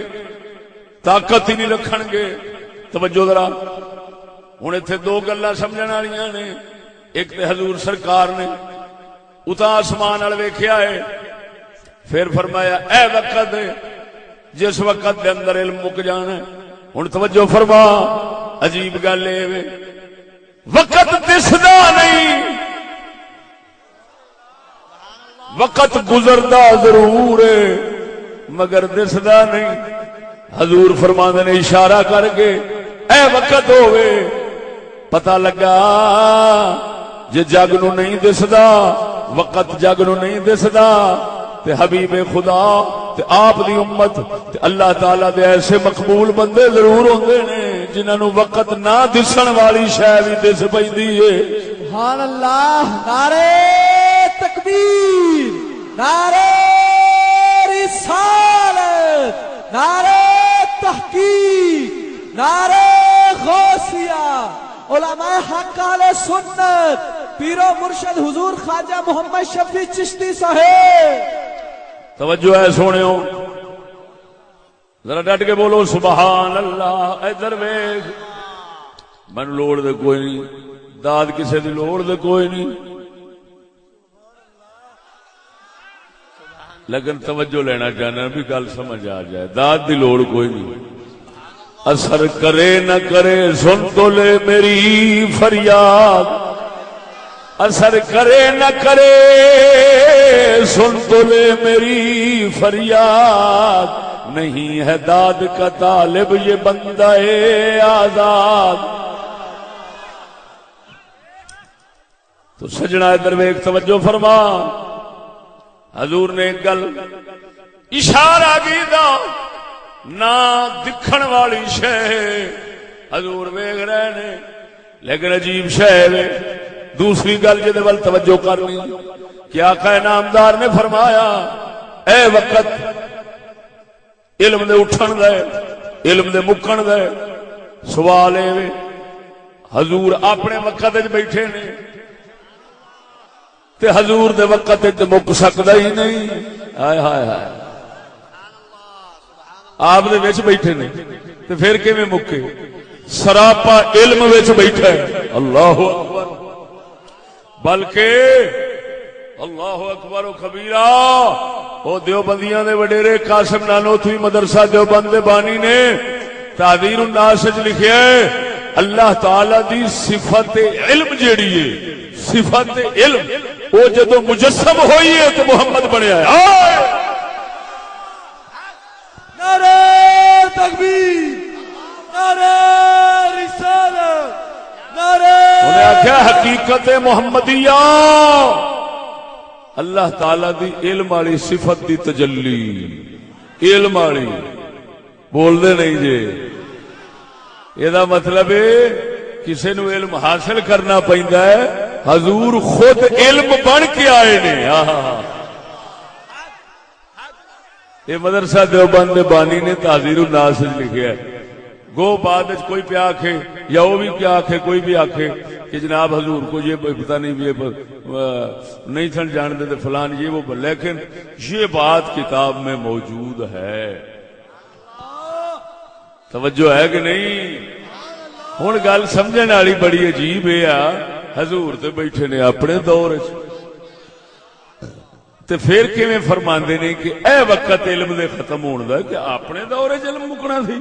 طاقت ہی نہیں رکھن گے۔ توجہ ذرا، ہن ایتھے دو گلاں سمجھن والیاں نے، ایک تے حضور سرکار نے اتا آسمان وال ویکھیا ہے، پھر فرمایا اے وقت ہے جس وقت دے اندر علم مک جانا ہے۔ ہن توجہ فرما، عجیب گل اے وے وقت دسدا نہیں، وقت گزردا ضرور ہے مگر دسدا نہیں۔ حضور فرماندے نے اشارہ کر کے اے وقت ہوئے، پتہ لگا جے جگ نو نہیں دسدا، وقت جگ نو نہیں دسدا تے حبیب خدا تے آپ دی امت تے اللہ تعالی دے ایسے مقبول بندے ضرور ہوندے نے جنہاں نو وقت نہ دسن والی شے وی دس پیندی ہے۔ سبحان اللہ، نعرہ تکبیر، نعرہ رسالت، نعرہ تحقیق، نعرہ غوثیہ، علماء حق اہل سنت، پیر و مرشد حضور خواجہ محمد شفیع چشتی صاحب۔ توجہ ہے سونےو، ذرا ڈٹ کے بولو سبحان اللہ۔ ادھر ویکھ، مینوں لوڑ دے کوئی نہیں، داد کسے دی لوڑ دے کوئی نہیں، لیکن توجہ لینا چاہنا بھی گل سمجھ آ جائے، داد دی لوڑ کوئی نہیں۔ اثر کرے نہ کرے سن تو لے میری فریاد، اثر کرے نہ کرے سن تو لے میری فریاد، نہیں ہے داد کا طالب یہ بندہ آزاد۔ تو سجنا ادھر ایک توجہ فرما، حضور نے ایک گل اشارہ کیتا، نہ دکھن والی شے حضور ویکھ رہے نے، لیکن عجیب شے وے۔ دوسری گل جے ول توجہ کرنی کہ آقا نامدار نے فرمایا اے وقت علم دے اٹھن دے، علم دے مکن دے، سوال اے وے حضور اپنے وقت وچ بیٹھے نے تے حضور دے وقت وچ مک سکدا ہی نہیں۔ ہائے ہائے ہائے، آپ دے وچ بیٹھے نے تے پھر کیویں مکے؟ سراپا علم وچ بیٹھا ہے۔ اللہ اکبر، بلکہ اللہ اکبر و کبیرہ، وہ دیوبندیاں دے وڈیرے قاسم نانوتوی مدرسہ دیوبند دے بانی نے تعبیر الناس وچ لکھیا ہے اللہ تعالی دی صفت علم جیڑی ہے، صفت علم وہ جدو مجسم ہوئی ہے تو محمد بنیا ہے۔ نعرہ تکبیر، نعرہ رسالت، لکھا حقیقت محمدیہ اللہ تعالی دی علم والی صفت دی تجلی علم والی بول دے نہیں جے یہ مطلب ہے کسی نو علم حاصل کرنا پیندا ہے حضور خود علم بن کے آئے نے یہ مدرسہ دیوبند دے بانی نے تحذیر الناس لکھیا ہے گو بعد کوئی پہ آکھے یا وہ بھی کیا آکھے کوئی بھی آکھے کہ جناب حضور کو یہ پتہ نہیں یہ نہیں تھن جانتے تھے فلان یہ وہ لیکن یہ بات کتاب میں موجود ہے توجہ ہے کہ نہیں ہن گل سمجھنے والی بڑی عجیب ہے حضور تے بیٹھے نے اپنے دور تے پھر کیویں فرماندے نے کہ اے وقت علم دے ختم ہون دا کہ اپنے دور وچ علم مکنا سی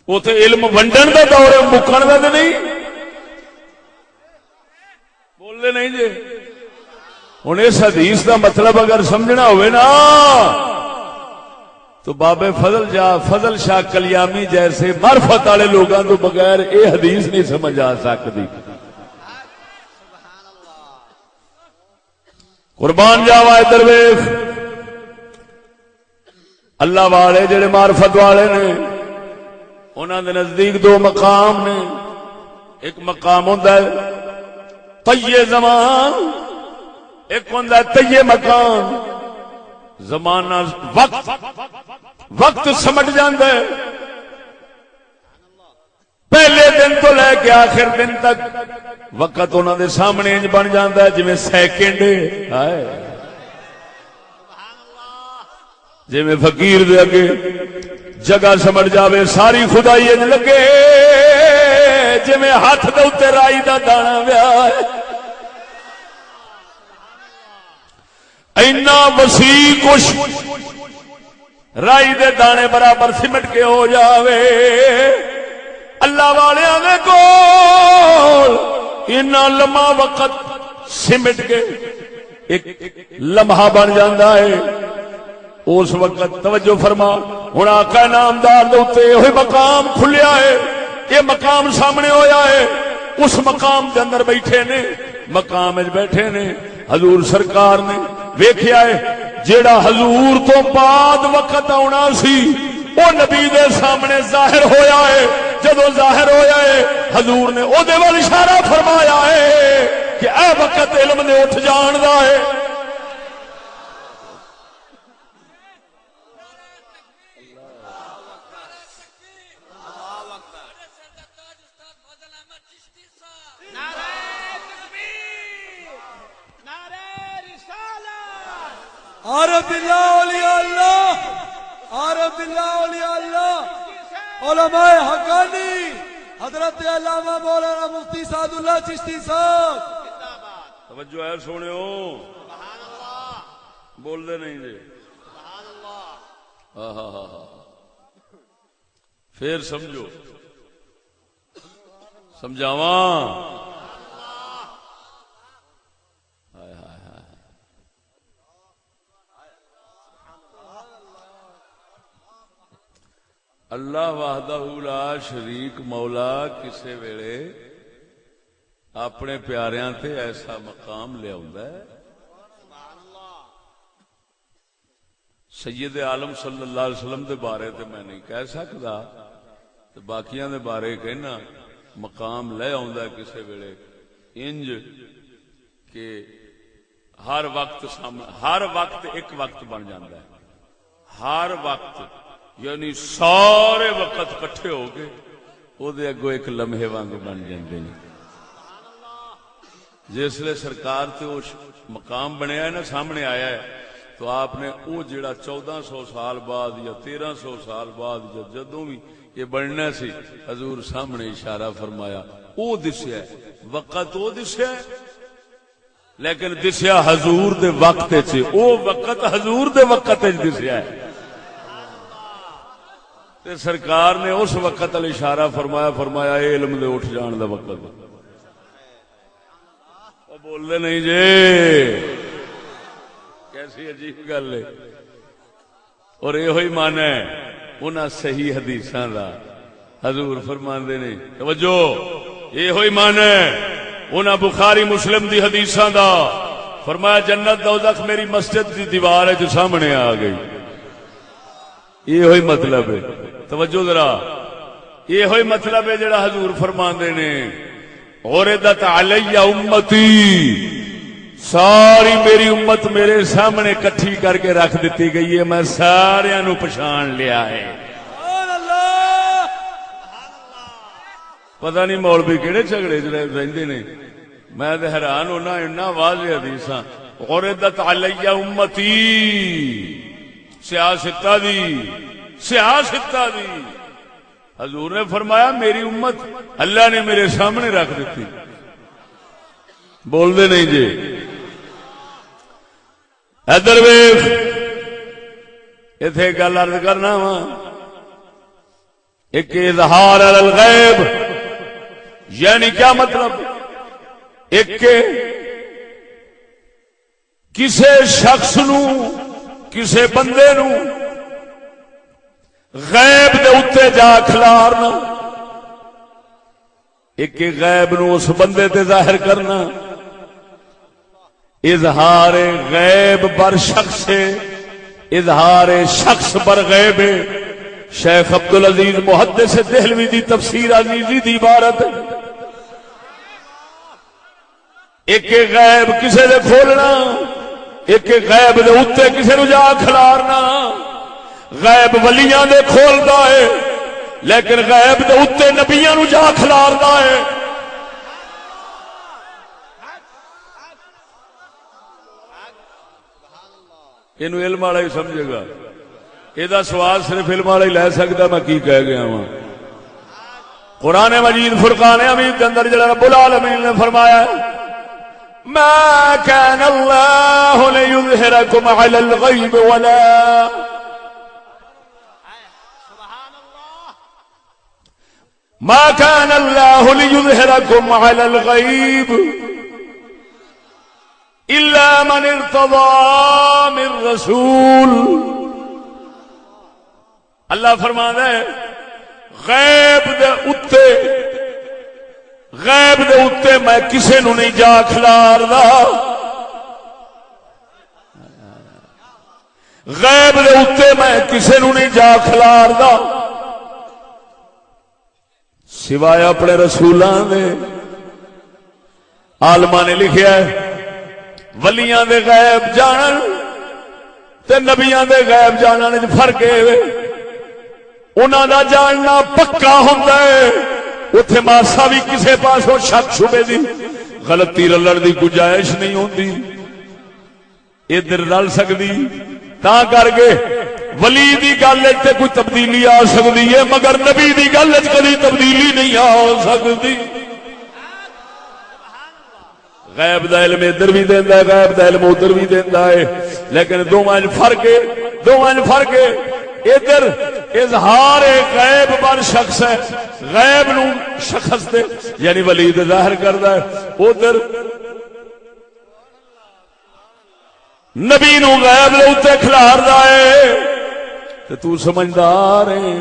اوتھے علم ونڈن دا دور مکن دا تے نہیں بول دے نہیں جی ہن اس حدیث دا مطلب اگر سمجھنا ہوئے نا تو بابے فضل شاہ کلیامی جیسے معرفت والے لوگاں تو بغیر اے حدیث نہیں سمجھ آ سکتی قربان جاوا ادھر ویکھ اللہ والے جڑے معرفت والے نے انہاں دے نزدیک دو مقام نے ایک مقام ہوندا ہے طی زمان ایک ہوندا ہے طی مکان زمانہ وقت سمٹ جاندا ہے پہلے دن تو لے کے آخر دن تک وقت انہوں دے سامنے انج بن جاندا ہے جویں سیکنڈ ہائے جویں فقیر دے اگے جگہ سمجھ جاوے ساری خدائی انج لگے جویں ہاتھ دے اوتے رائی دا دانا ویا ہے اینا وسیع کش رائی دے دانے برابر سمٹ کے ہو جاوے اللہ والیاں دے کول اینا لمحہ وقت سمٹ کے ایک لمحہ بن جاندا ہے اس وقت توجہ فرما ہن آقا نامدار دے اوتے اوہی مقام کھلیا ہے یہ مقام سامنے ہویا ہے اس مقام دے اندر بیٹھے نے مقام وچ بیٹھے نے حضور سرکار نے ویکھیا ہے جیڑا حضور تو بعد وقت آنا سی وہ نبی دے سامنے ظاہر ہویا ہے جدو ظاہر ہویا ہے حضور نے او دے وال اشارہ فرمایا ہے کہ اے وقت علم نے اٹھ جان دا ہے عارف باللہ اولیاء اللہ عارف باللہ اولیاء اللہ علماء حقانی حضرت علامہ مولانا مفتی سعد اللہ چشتی صاحب توجہ ہے سونےو بول دے نہیں جی پھر سمجھو سمجھاواں اللہ وحدہ لا شریک مولا کسے ویلے اپنے پیاریاں تے ایسا مقام لے آندا ہے سید عالم صلی اللہ علیہ وسلم دے بارے تے میں نہیں کہہ سکتا تے باقیاں دے بارے کہنا مقام لے آندا ہے کسے ویلے انج کہ ہر وقت ایک وقت بن جاندا ہے ہر وقت یعنی سارے وقت کٹھے ہو کے او دے اگوں ایک لمحے وانگ بن جاندے نے جس لئے سرکار تے او مقام بنیا ہے نا سامنے آیا ہے تو آپ نے او جڑا 1400 سال بعد یا 1300 سال بعد جدوں بھی یہ بننا سی حضور سامنے اشارہ فرمایا او دسیا ہے وقت او دسیا ہے لیکن دسیا حضور دے وقت وچ او وقت حضور دے وقت وچ دسیا ہے تے سرکار نے اس وقت اشارہ فرمایا اے علم دے اٹھ جان دا وقت او بول دے نہیں جی کیسی عجیب گل ہے اور یہ ہوئی مانا ہے انہاں صحیح حدیثاں دا حضور فرماندے نے توجہ یہ ہوئی مان ہے انہاں بخاری مسلم دی حدیثاں دا فرمایا جنت دوزخ میری مسجد دی دیوار ہے جو سامنے آ گئی. یہ ہوئی مطلب ہے. توجہ ذرا یہ ہوئی مطلب ہے جڑا حضور فرماندے نے عرضت علی امتی ساری میری امت میرے سامنے کٹھی کر کے رکھ دیتی گئی ہے میں سارے نو پہچان لیا ہے. پتہ نہیں مولوی کہڑے جھگڑے رہندے نے میں تے حیران ہونا اتنا واضح حدیثاں عرضت علی امتی سیاستہ دی حضور نے فرمایا میری امت اللہ نے میرے سامنے رکھ دیتی. بول دے نہیں جی ادھر ویکھ ایتھے گل عرض کرنا وا ایک اظہار علی الغیب یعنی کیا مطلب ایک کسے شخص نو کسے بندے نو غیب دے اتے جا کھلارنا ایک غیب نو اس بندے تے ظاہر کرنا اظہار غیب بر شخص اظہار شخص بر غیب. شیخ عبدالعزیز محدث دہلوی دی تفسیر عزیزی دی عبارت ایک غیب کسے دے کھولنا ایک غیب دے اتے کسے نو جا کھلارنا. غیب ولیاں دے کھولدا ہے لیکن غیب دے اتے نبیاں نو جا کھلاردا ہے. اینو علم والا ہی سمجھے گا. یہ سوال صرف علم والا ہی لے سکتا. میں کی کہہ گیا ہوں قرآن مجید فرقان حمید کے اندر جڑا رب العالمین نے فرمایا ما كان الله ليظهركم على الغيب ولا ما كان الله ليظهركم على الغيب إلا من ارتضى من رسول. اللہ فرماتا ہے غیب دے اتے میں کسے نو نہیں جا کھلاردا. غیب دے اتے میں کسے نو نہیں جا کھلاردا سوائے اپنے رسولاں دے. عالماں نے لکھیا ہے ولیاں دے غیب جانن تے نبیاں دے غیب جانن وچ فرق ہے. انہاں دا جاننا پکا ہوندا ہے اتھے ماسا بھی کسے پاسوں شک شبے دی غلطی رلن دی گنجائش نہیں ہوندی. ادھر رل سکدی تا کر کے ولی دی گل تے کوئی تبدیلی آ سکدی ہے مگر نبی دی گل وچ کبھی تبدیلی نہیں آ سکدی. غیب دا علم ادھر بھی دیندا ہے غیب دا علم ادھر بھی دیندا ہے لیکن دوواں وچ فرق ہے. ادھر اظہار غیب بر شخص ہے غیب نو شخص دے یعنی ولی دے ظاہر کردا ہے. ادھر نبی نو غیب دے اوتے کھلاردا ہے. تے تو سمجھدار ہے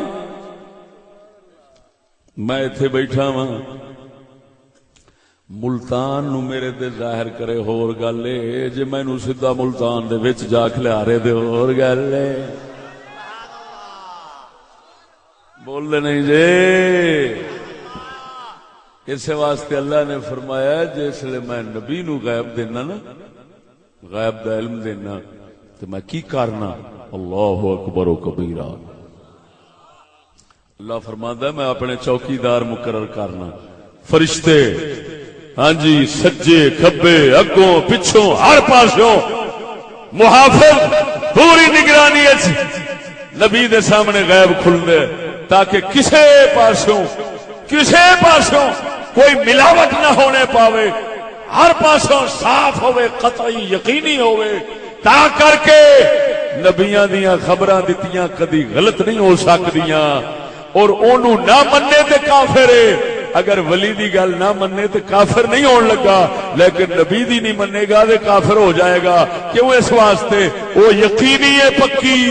میں ایتھے بیٹھا ہاں ملتان نو میرے تے ظاہر کرے ہور گل ہے جے مینوں سیدھا ملتان دے وچ جا کھلارے تے ہور گل ہے. بول دے نہیں جی. اس واسطے اللہ نے فرمایا جس لئے میں نبی نو غیب دینا نا غیب دا علم دینا تو میں کی کرنا. اللہ اکبر و کبیرہ. اللہ فرماتا ہے میں اپنے چوکیدار مقرر کرنا فرشتے ہاں جی سجے کھبے اگوں پچھوں ہر پاسوں محافظ پوری نگرانی نبی دے سامنے غیب کھل دے تاکہ کسے پاسوں کوئی ملاوٹ نہ ہونے پاوے ہر پاسوں صاف ہوئے قطعی یقینی ہوئے تا کر کے نبیاں دیاں خبراں دتیاں کدی غلط نہیں ہو سکدیاں. اور اونوں نہ مننے تے کافر ہے. اگر ولی دی گل نہ مننے تے کافر نہیں ہون لگا لیکن نبی دی نہیں مننے گا تے کافر ہو جائے گا. کیوں؟ اس واسطے وہ یقینی ہے پکی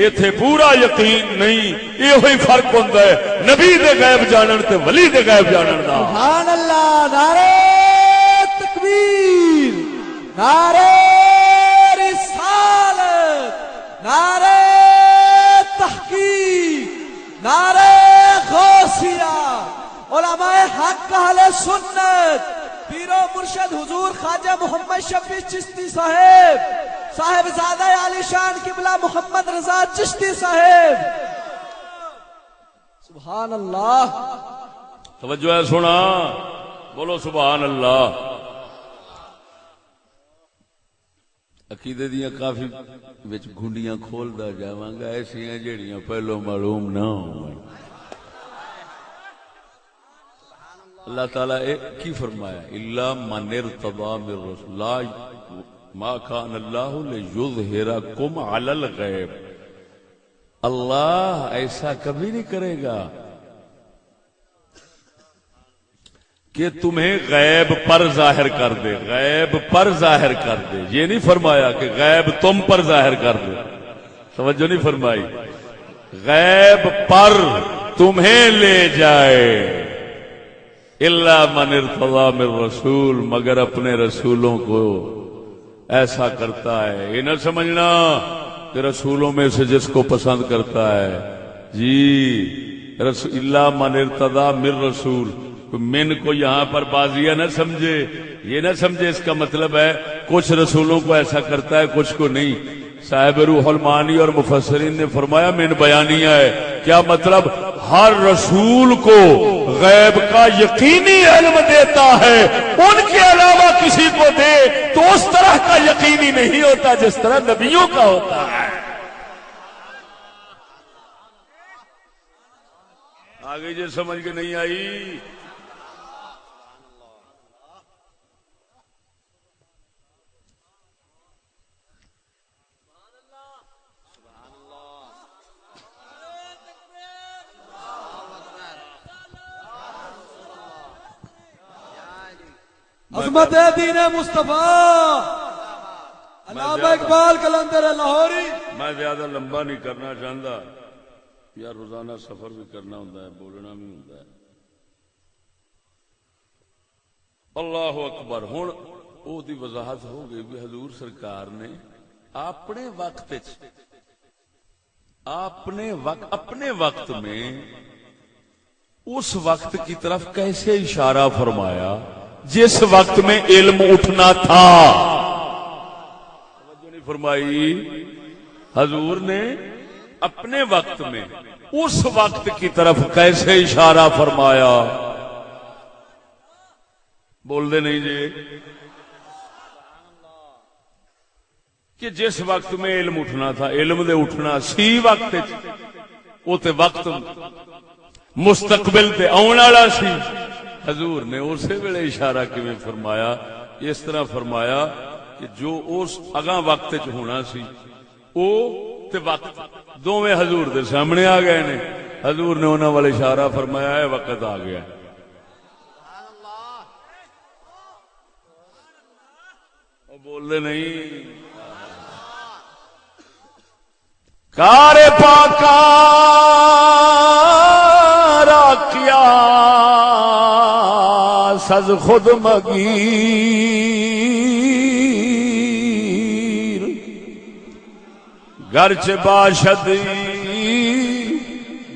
ایتھے پورا یقین نہیں. یہ فرق ہوتا ہے نبی دے غیب جانن تے ولی دے غیب جانن دا. سبحان اللہ. نعرہ تکبیر، نعرہ رسالت، نعرہ تحقیق، نعرہ غوثیہ. علماء حق اہل سنت پیر و مرشد حضور خواجہ محمد شفیع چشتی صاحب، صاحبزادہ عالی شان قبلہ محمد رضا چشتی صاحب. سبحان اللہ. توجہ ہے سنا، بولو سبحان اللہ. عقیدے دیاں کافی وچ گھنڈیاں کھولدا جاواں گا ایسیاں جڑیاں پہلو معلوم نہ ہون. اللہ تعالیٰ کی فرمایا الا من ارتضى من رسول ما كان الله ليظهركم على الغیب. اللہ ایسا کبھی نہیں کرے گا کہ تمہیں غیب پر ظاہر کر دے. غیب پر ظاہر کر دے یہ نہیں فرمایا کہ غیب تم پر ظاہر کر دے. توجہ نہیں فرمائی. غیب پر تمہیں لے جائے. الا من ارتضى من رسول، مگر اپنے رسولوں کو ایسا کرتا ہے. یہ نہ سمجھنا کہ رسولوں میں سے جس کو پسند کرتا ہے جی. الا من ارتضى من رسول، من کو یہاں پر بازیہ نہ سمجھے. یہ نہ سمجھے اس کا مطلب ہے کچھ رسولوں کو ایسا کرتا ہے کچھ کو نہیں. صاحب روح المعانی اور مفسرین نے فرمایا من بیانیہ ہے. کیا مطلب؟ ہر رسول کو غیب کا یقینی علم دیتا ہے، ان کے علاوہ کسی کو دے تو اس طرح کا یقینی نہیں ہوتا جس طرح نبیوں کا ہوتا ہے. آگے جو سمجھ کے نہیں آئی. عظمت دین مصطفیٰ علامہ اقبال قلندر لاہوری. میں زیادہ لمبا نہیں کرنا چاہتا یار، روزانہ سفر بھی کرنا ہوتا ہے، بولنا بھی ہوتا ہے. اللہ اکبر. ہوں وہ دی وضاحت ہو گئی بھی حضور سرکار نے اپنے وقت میں اس وقت کی طرف کیسے اشارہ فرمایا جس وقت میں علم اٹھنا تھا. توجہ نہیں فرمائی. حضور نے اپنے وقت میں اس وقت کی طرف کیسے اشارہ فرمایا. بول دے نہیں جی کہ جس وقت میں علم اٹھنا تھا. علم دے اٹھنا سی وقت وہ تے وقت مستقبل تے آن والا سی. حضور نے اسی ویلے اشارہ کیویں فرمایا؟ اس طرح فرمایا کہ جو اس اگاں وقت چ ہونا سی او تے وقت دوویں حضور دے سامنے آ گئے نے. حضور نے انہاں والے اشارہ فرمایا ہے وقت آ گیا. او بول دے نہیں. کار پاکا راکیا سز خود مگیر گرچہ باشد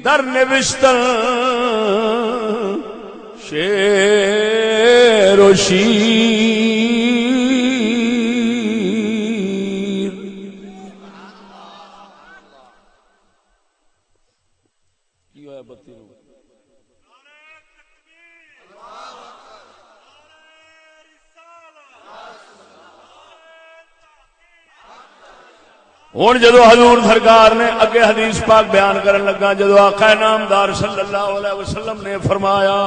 در نوشتن شیر و شیر. کی ہوا بتی نو ہوں جدو حضور سرکار نے اگے حدیث پاک بیان کرن لگا، جدو آقا نامدار صلی اللہ علیہ وسلم نے فرمایا،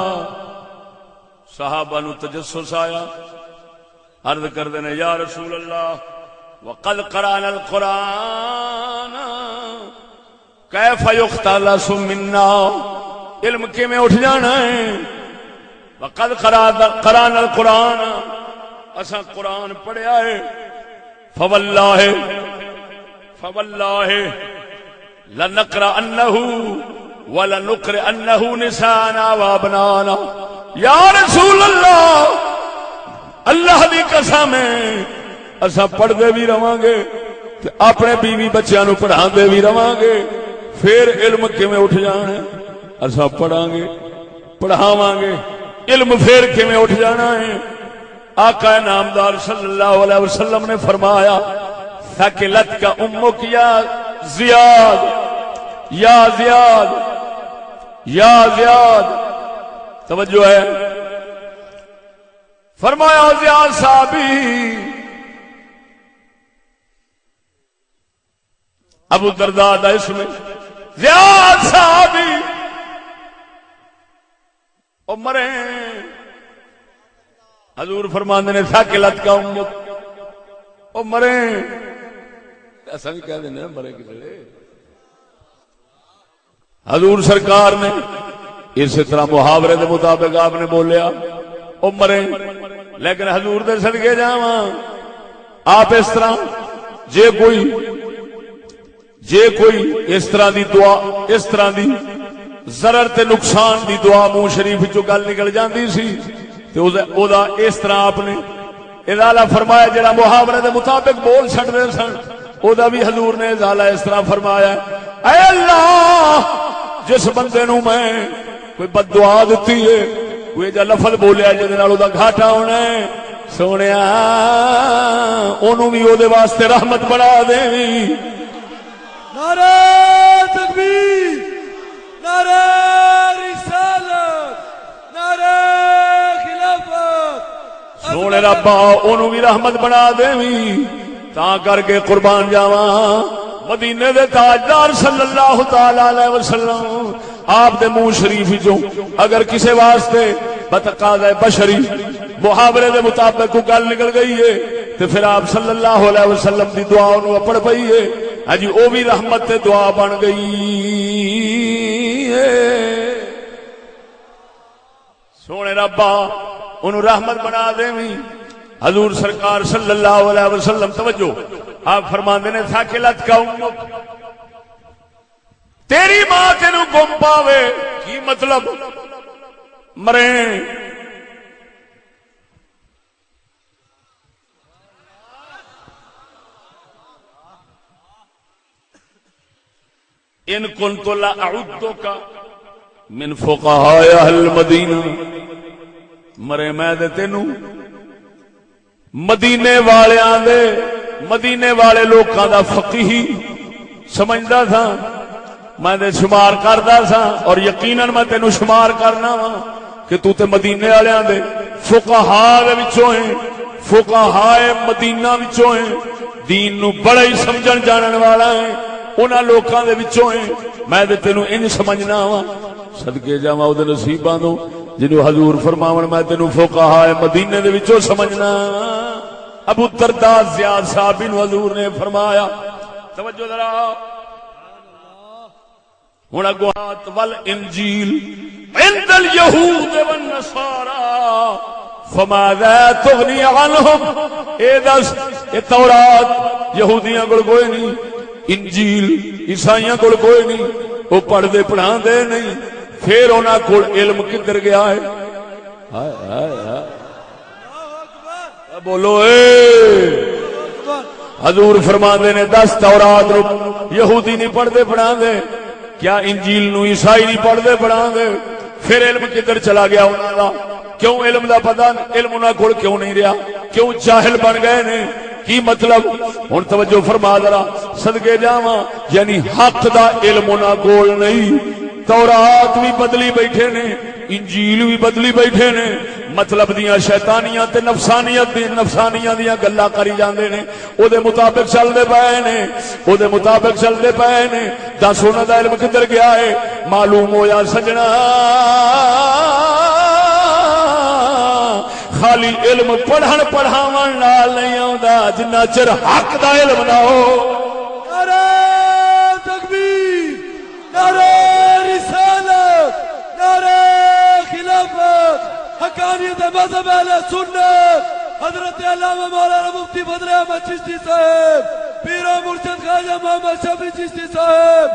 صحابہ نو تجسس آیا، عرض کردے نے یا رسول اللہ وقد قرأنا القرآن کیف یختلس منا، علم کیویں اٹھ جانا ہے. وقد قرأنا القرآن، اساں قرآن پڑھیا ہے. فواللہ لنقرأنہ ولنقرئنہ نساءنا وابنانا. یا رسول اللہ، اللہ دی قسم ہے اسا پڑھدے بھی رہاں گے تے اپنے بیوی بچیاں نو پڑھاندے بھی رہاں گے. پھر علم کیویں اٹھ جانا ہے؟ اسا پڑھاں گے پڑھاواں گے، علم پھر کیویں اٹھ جانا ہے؟ آقا نامدار صلی اللہ علیہ وسلم نے فرمایا ثقلت کا امک یا زیاد، یا زیاد، یا زیاد. توجہ ہے، فرمایا زیاد صحابی ابو الدرداء دا اسم زیاد صحابی مرے. حضور فرماندے نے ثقلت کا امک، او مرے. ایسا بھی کہہ دینے مرے کسے. حضور سرکار نے اسی طرح محاورے دے مطابق آپ نے بولیا او مرے. لیکن حضور دے صدقے جاواں آپ اس طرح جے کوئی اس طرح دی دعا، اس طرح دی ضرر تے نقصان دی دعا منہ شریف چوں گل نکل جاندی سی تے او دا اس طرح آپ نے ازالہ فرمایا. جڑا محاورے دے مطابق بول چھڑ رہے سن او دا بھی حضور نے ازالہ اس طرح فرمایا. اے اللہ، جس بندے نو میں کوئی بد دعا دتی ہے، کوئی جا لفظ بولیا جے نال او دا گھاٹا ہونا ہے، سونیا اونوں بھی او دے واسطے رحمت بنا دیویں. نعرہ تکبیر، نعرہ رسالت، نعرہ خلافت. سونے ربا اونوں بھی رحمت بنا دیویں. تاں کر کے قربان جاواں مدینے دے تاجدار صلی اللہ تعالی علیہ وسلم آپ دے منہ شریف چوں اگر کسے واسطے بتقاضۂ بشری محاورے دے مطابق کو گل نکل گئی ہے تے پھر آپ صلی اللہ علیہ وسلم دی دعا انہوں اپڑ پئی ہے. ہاں جی، او بھی رحمت تے دعا بن گئی ہے. سونے ربا انہوں رحمت بنا دیویں. حضور سرکار صلی اللہ علیہ وسلم توجہ آپ فرماندے نے ثقلت کا امک، تیری ماں تینو گم پاوے. کی مطلب؟ مرے. ان کنت لاعدک من فقہاء اہل المدینہ. مرے میں دے تینو مدینے والیاں دے، مدینے والے لوکاں دا فقیہ سمجھدا تھا، میں دے شمار کردا سا اور یقیناً میں تینو شمار کرنا وا کہ تو تے مدینے والیاں دے فقہاء دے وچوں ہیں، فقہاء مدینہ وچوں ہیں، دین نو بڑا ہی سمجھن جانن والا ہے، انہاں لوکاں دے وچوں ہیں. میں تے تینو انج سمجھنا وا. صدقے جاواں او دے نصیباں تو جنوں حضور فرماون میں تینو فقہاء مدینے دے وچوں سمجھنا. ابو الدرداء زیاد صحابی نو حضور نے فرمایا، توجہ ذرا ہن اگوات والانجیل عند اليهود والنصارى فماذا تغني عنهم. اے دس اے تورات یہودیاں کول کوئی نہیں، انجیل عیسائیاں کول کوئی نہیں، وہ پڑھ دے پڑھا دے نہیں، پھر انہاں کول علم کدھر گیا ہے؟ ہائے ہائے ہائے بولو اے. حضور فرماندے نے 10 تورات یہودی نہیں پڑھ دے پڑھا دے، کیا انجیل نو عیسائی نہیں پڑھ دے پڑھا دے؟ پھر علم کدھر چلا گیا انہاں دا؟ کیوں علم دا پتہ علم انہاں کول کیوں نہیں رہا؟ کیوں جاہل بن گئے نے؟ کی مطلب؟ ہن توجہ فرما ذرا صدقے جاواں، یعنی حق دا علم انہاں کول نہیں. تورات بھی بدلی بیٹھے نے، انجیل بھی بدلی بیٹھے نے، مطلب دیاں شیطانیاں تے نفسانیاں دیاں گلاں کری جاندے نے، او دے مطابق چلدے پئے نے، او دے مطابق چلدے پئے نے. دس انہاں دا علم کدھر گیا ہے؟ معلوم ہویا سجنا خالی علم پڑھن پڑھاون نال نہیں آوندا جنہ چر حق دا علم نہ ہو. نعرہ تکبیر، نعرہ رسالت، نعرہ خلافت، حقانیت مذہب اہل سنت حضرت علامہ مولانا مفتی بدر احمد چشتی صاحب، پیر و مرشد خواجہ محمد شفیع چشتی صاحب،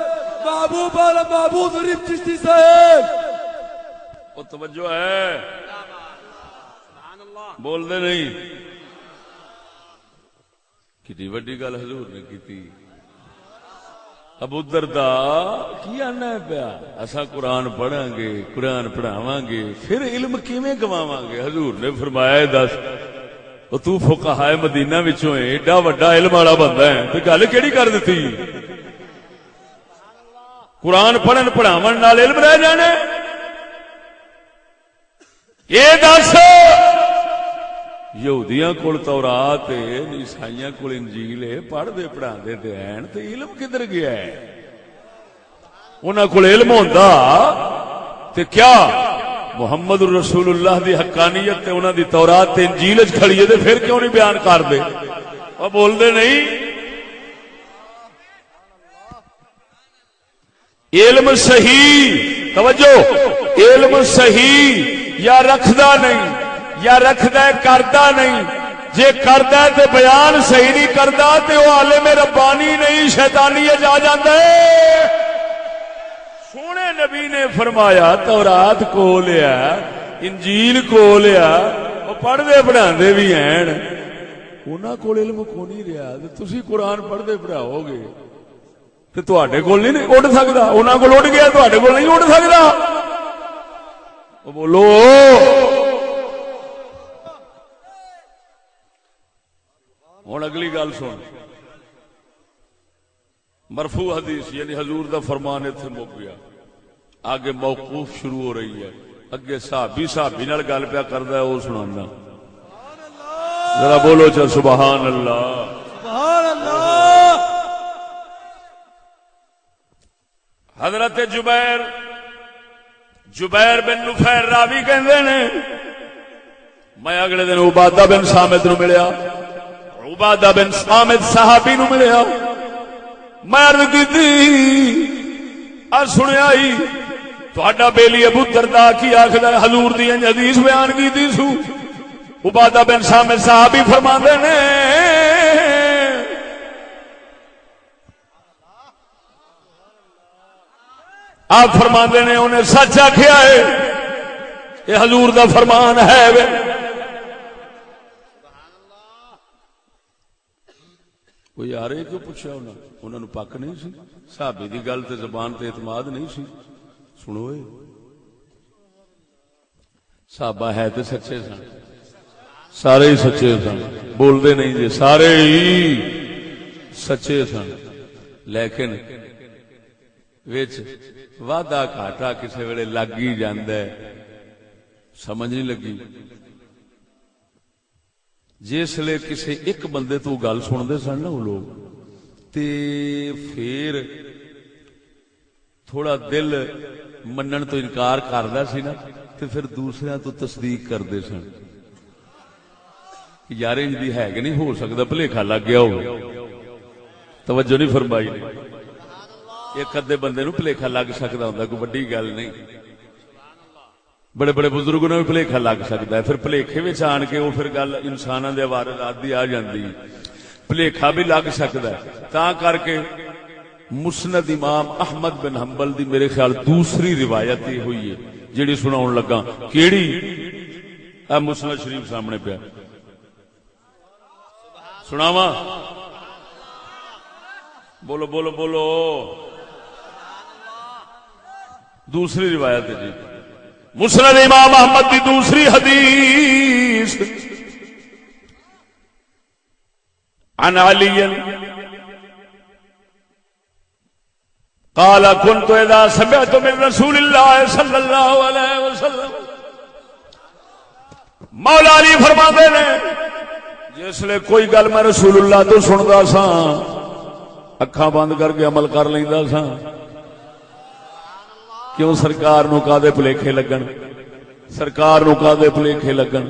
محبوب والا محبوب غریب چشتی صاحب وہ توجہ ہے بول دے نہیں کتنی وڈی گل حضور نے کی ابو الدرداء کی آنا ہے پیا اسا قرآن پڑھاں گے قرآن پڑھاواں گے پھر علم کیویں گواواں گے حضور نے فرمایا دس او تو فقہائے مدینہ وچوں ایڈا وڈا علم والا بندہ ہے تے گل کیڑی کر دتی قرآن پڑھن پڑھاون نال علم رہ جانا یہ دس یہودیاں کول تورات ہے عیسائیاں کول انجیل ہے پڑھ دے پڑھا دے تے ہیں تے علم کدھر گیا ہے انہاں کول علم ہوندا تے کیا محمد رسول اللہ دی حقانیت تے انہاں دی تورات تے انجیل وچ کھڑی ہے تے پھر کیوں نہیں بیان کر دے او بول دے نہیں علم صحیح توجہ علم صحیح یا رکھدا نہیں یا رکھدا ہے کردا نہیں جے کردا ہے تے بیان صحیح نہیں کردا تے وہ عالم ربانی نہیں شیطانی جا جاندا ہے سونے نبی نے فرمایا تورات کو لیا انجیل کو لیا وہ پڑھدے پڑھاندے بھی ہیں انہاں کول علم کو نہیں رہا تے تسی قرآن پڑھدے پڑھاؤ گے تے تواڈے کول نہیں اڑ سکدا انہاں کول اڑ گیا تواڈے کول نہیں اڑ سکدا او بولو ہوں اگلی گل سن مرفوع حدیث یعنی حضور دا فرمان اتنے مک گیا آگے موقوف شروع ہو رہی ہے اگے صحابی نال گل پیا کردا ہے وہ سنانا ذرا بولو چل سبحان اللہ سبحان اللہ حضرت جبیر بن نفیر راوی کہندے نے میں اگلے دن عبادہ بن صامت نو ملیا عبادہ بن صامت صحابی نو ملیا میں عرض کیتی سنیا ہی تہاڈا بیلی ابو الدرداء کی آکھدا ہے حضور دی حدیث بیان کیتی سو عبادہ بن صامت صحابی فرماندے نے آپ فرماندے نے انہیں سچ آکھیا ہے یہ حضور دا فرمان ہے وے کوئی آ رہے کیوں پوچھا انہوں نے پک نہیں سی صحابی دی گل تے زبان تے اعتماد نہیں سی سنو صحابہ ہے تے سچے سن سارے ہی سچے سن بول دے نہیں جی سارے ہی سچے سن لیکن وچ وعدہ گھاٹا کسے ویلے لگ ہی جاندا ہے سمجھ نہیں لگی جس لئے کسی ایک بندے تو گل سن دے سن نا وہ لوگ تے پھر تھوڑا دل منن تو انکار کردا سی نا تے پھر دوسرے تو تصدیق کردے سن یار انج دی ہے کہ نہیں ہو سکدا بھلیکھا لگ گیا ہو توجہ نہیں فرمائی ایک ادھے بندے نو بھلیکھا لگ سکدا ہوندا کوئی بڑی گل نہیں بڑے بڑے بزرگوں نے بھی بھلیکھا لگ سکتا ہے پھر بھلیکھے وچ آن کے وہ پھر گل انساناں دے واردات دی آ جاندی بھلیکھا بھی لگ سکتا ہے تاں کر کے مسند امام احمد بن حنبل دی میرے خیال دوسری روایت یہ ہوئی ہے جیڑی سناؤن لگا کیڑی اے مسند شریف سامنے پیا سناواں بولو بولو بولو دوسری روایت ہے جی مسند امام احمد کی دوسری حدیث عن علی قال كنت اذا سمعت من رسول الله صلی اللہ علیہ وسلم مولا علی فرماتے ہیں جس لئے کوئی گل میں رسول اللہ تو سندا سا اکھاں بند کر کے عمل کر لیندا سا کیوں سرکار نو کادے بھلیکھے لگن سرکار نو کادے بھلیکھے لگن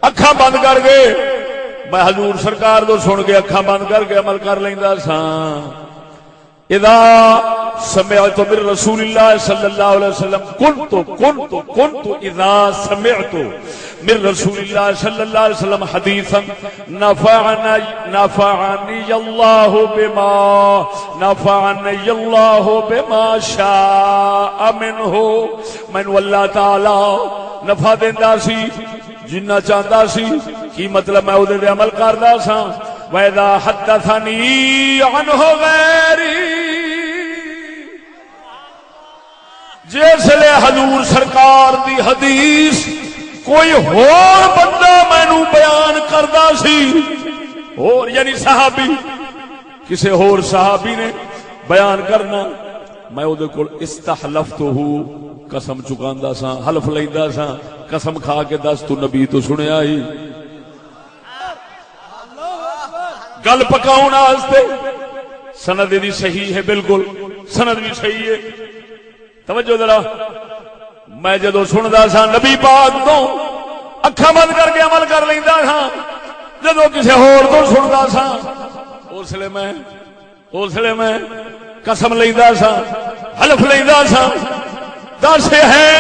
اکھاں بند کر کے میں حضور سرکار تو سن کے اکھاں بند کر کے عمل کر لیندا سا اذا سمعت من رسول اللہ صلی اللہ علیہ وسلم کنت اذا سمعت من رسول اللہ صلی اللہ علیہ وسلم حدیثا نفعنی اللہ بما شاء منہ، مینو اللہ تعالی نفع دیندا سی جنہ چاہتا سی، کی مطلب میں او دے عمل کردا سا. وَإِذَا حَدَّثَنِي عَنْهُ غَيْرِي، جسلے حضور سرکار دی حدیث کوئی ہور بندہ مینوں بیان کردا سی، اور یعنی صحابی کسے ہور صحابی نے بیان کرنا، میں او دے کول استحلفتہ قسم چکاندا سا، حلف لیندا سا، قسم کھا کے دس تو نبی تو سنیا ہی. گل پکاؤن واسطے سند دی صحیح ہے، بالکل سند بھی صحیح ہے. توجہ ذرا، میں جدو سندا سا نبی پاک تو اکھاں بند کر کے عمل کر لیندا سا، جدو کسی ہور تو سندا سا اس لیے میں قسم لیندا سا، حلف لیندا سا. دس ہے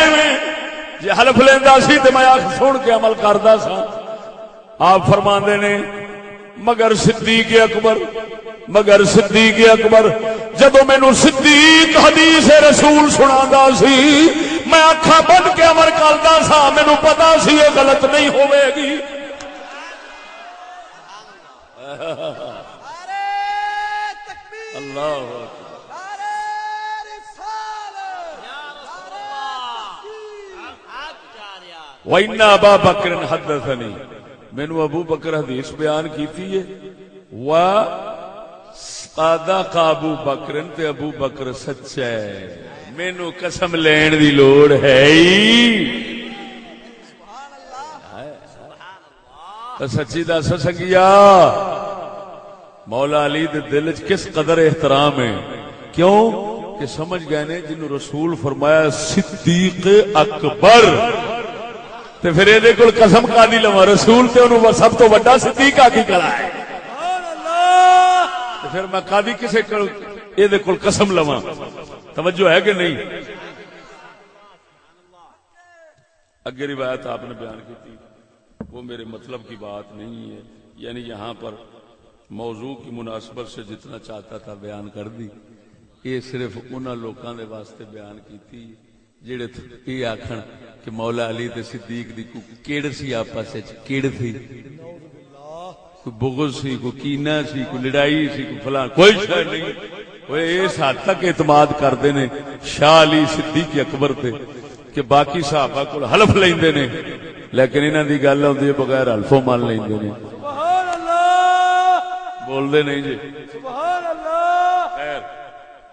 جی حلف لیندا سی تے میں اکھ سن کے عمل کردا سا. آپ فرماندے نے مگر صدیق اکبر جدو مینو صدیق حدیث رسول سنادا سی میں اکھاں بند کے عمل کردا سا، مینو پتا سی یہ غلط نہیں ہوے گی. اللہ وَإِنَّ أَبَا بَكْرٍ حَدَّثَنِي، مینو ابو بکر حدیث بیان کیتی ہے. صادق ابو بکر تے ابو بکر سچا ہے، مینو قسم لین دی لوڑ ہے ہی. سچی دس سنگیا مولا علی دے دل چ کس قدر احترام ہے، کیوں کہ سمجھ گئے نے جنوں رسول فرمایا صدیق اکبر، تے پھر یہ کول قسم کا دی لواں، رسول تے انہوں سب تو بڑا صدیق آکی کلا ہے، تے پھر میں قاضی کسے یہ کول قسم لواں. توجہ ہے کہ نہیں؟ اگے روایت آپ نے بیان کی تھی وہ میرے مطلب کی بات نہیں ہے، یعنی یہاں پر موضوع کی مناسبت سے جتنا چاہتا تھا بیان کر دی. یہ صرف انہاں لوکاں دے واسطے بیان کی تھی جڑے یہ آکھن کہ مولا علی تے صدیق دی کوئی کیڑ سی، آپس وچ کیڑ تھی، کوئی بغض سی، کوئی کینہ سی، کوئی لڑائی سی، کوئی فلاں، کوئی شے نہیں. وہ اس حد تک اعتماد کردے نے شاہ علی صدیق اکبر تے کہ باقی صحابہ کول حلف لیندے نے، لیکن انہاں دی گل ہوندی ہے بغیر حلفوں مان لیندے نے. سبحان اللہ، بول دے نہیں جی. سبحان اللہ. خیر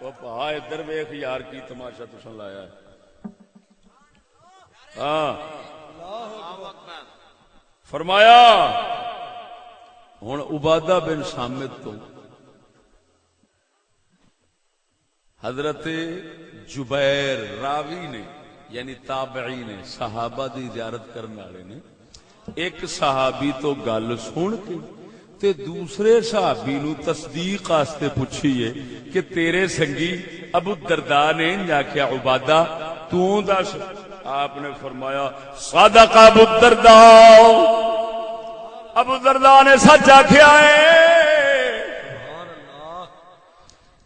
وہ پہا ادھر ویکھ یار کی تماشا تساں لایا ہے. ہاں فرمایا ہن عبادہ بن صامت تو حضرت جبیر راوی نے یعنی تابعی نے صحابہ دی زیارت کرنے والے نے ایک صحابی تو گل سن کے تے دوسرے صحابی نو تصدیق واسطے پوچھیے کہ تیرے سنگی ابو الدرداء نے آکھیا عبادہ تو دس. آپ نے فرمایا صادق ابو الدرداء، ابو الدرداء نے سچ آکھیا ہے.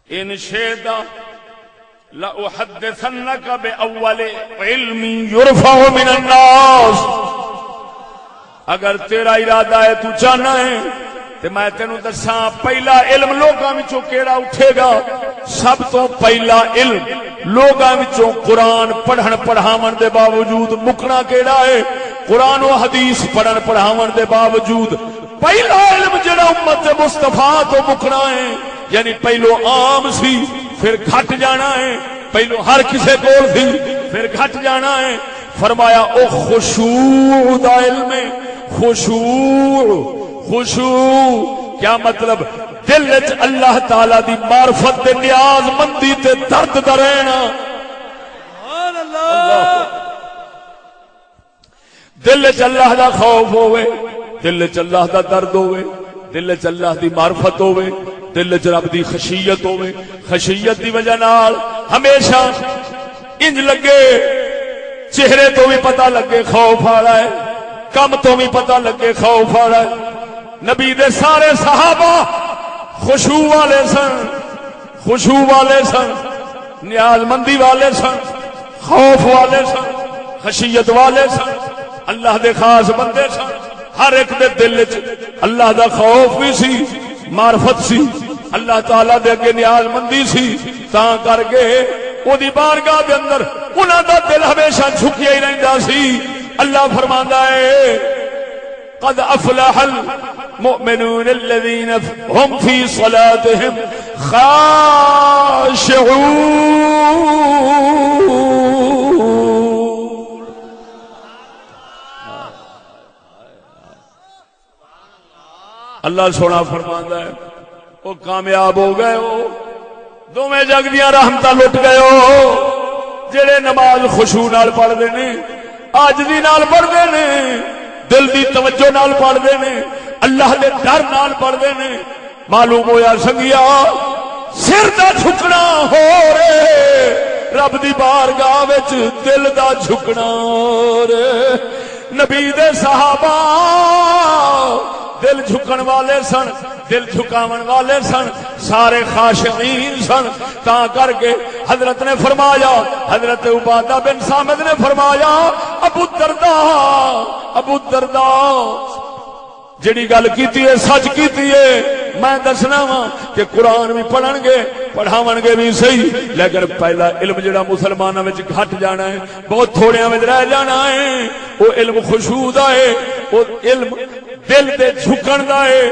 ان شئت لأحدثنك بأول علم يرفع من الناس، اگر تیرا ارادہ ہے تو چاہنا ہے تے میں تینوں دساں پہلا علم لوگاں وچوں کیڑا اٹھے گا. سب تو پہلا علم لوگاں وچوں قرآن پڑھن پڑھاون دے باوجود مکنا کیڑا ہے؟ قرآن و حدیث پڑھن پڑھاون دے باوجود پہلا علم جڑا امت مصطفیٰ تو مکنا ہے، یعنی پہلو عام سی پھر گھٹ جانا ہے، پہلو ہر کسے کول سی پھر گھٹ جانا ہے. فرمایا او خشوع دا علم ہے. خشوع کیا مطلب؟ دل وچ اللہ تعالی دی معرفت تے نیاز مندی تے درد دا رہنا. سبحان اللہ. دل وچ اللہ دا خوف ہوئے، دل وچ اللہ دا درد ہوئے، دل وچ اللہ دی معرفت ہوئے، دل وچ رب دی خشیت ہوئے. خشیت دی وجہ نال ہمیشہ انج لگے چہرے تو بھی پتہ لگے خوف والا ہے، کم تو بھی پتہ لگے خوف والا ہے. نبی دے سارے صحابہ خشوع والے سن، خشوع والے سن، نیاز مندی والے سن، خوف والے سن، خشیت والے سن، اللہ دے خاص بندے سن. ہر ایک دے دل وچ اللہ دا خوف بھی سی، معرفت سی، اللہ تعالی دے اگے نیاز مندی سی. تاں کر کے او دی بارگاہ دے اندر انہاں دا دل ہمیشہ جھکیا ہی رہندا سی. اللہ فرماندا ہے قد افلح المؤمنون الذين هم في صلاتهم خاشعون. اللہ سونا فرماندا ہے وہ کامیاب ہو گئے ہو، دوویں جگ دیاں رحمتاں لٹ گئے ہو جڑے نماز خشوع نال پڑھدے نے، عاجزی نال پڑھدے نے، دل دی توجہ نال پڑھدے نے، اللہ دے ڈر نال پڑھدے نے. معلوم ہویا سنگیا سر دا جھکنا ہو رے، رب دی بارگاہ وچ دل دا جھکنا ہو رے. نبی دے صحابہ دل جھکن والے سن، دل جھکاون والے سن، سارے خاشعین سن. تاں کر کے حضرت نے فرمایا، حضرت عبادہ بن صامت نے فرمایا ابو الدرداء جڑی گل کیتی ہے سچ کیتی ہے. میں دسنا وا کہ قرآن بھی پڑھن گے پڑھاون گے بھی صحیح، لیکن پہلا علم جڑا مسلماناں وچ گھٹ جانا ہے، بہت تھوڑیاں وچ رہ جانا ہے، وہ علم خشوع دا ہے، وہ علم دل دے جھکن دا ہے،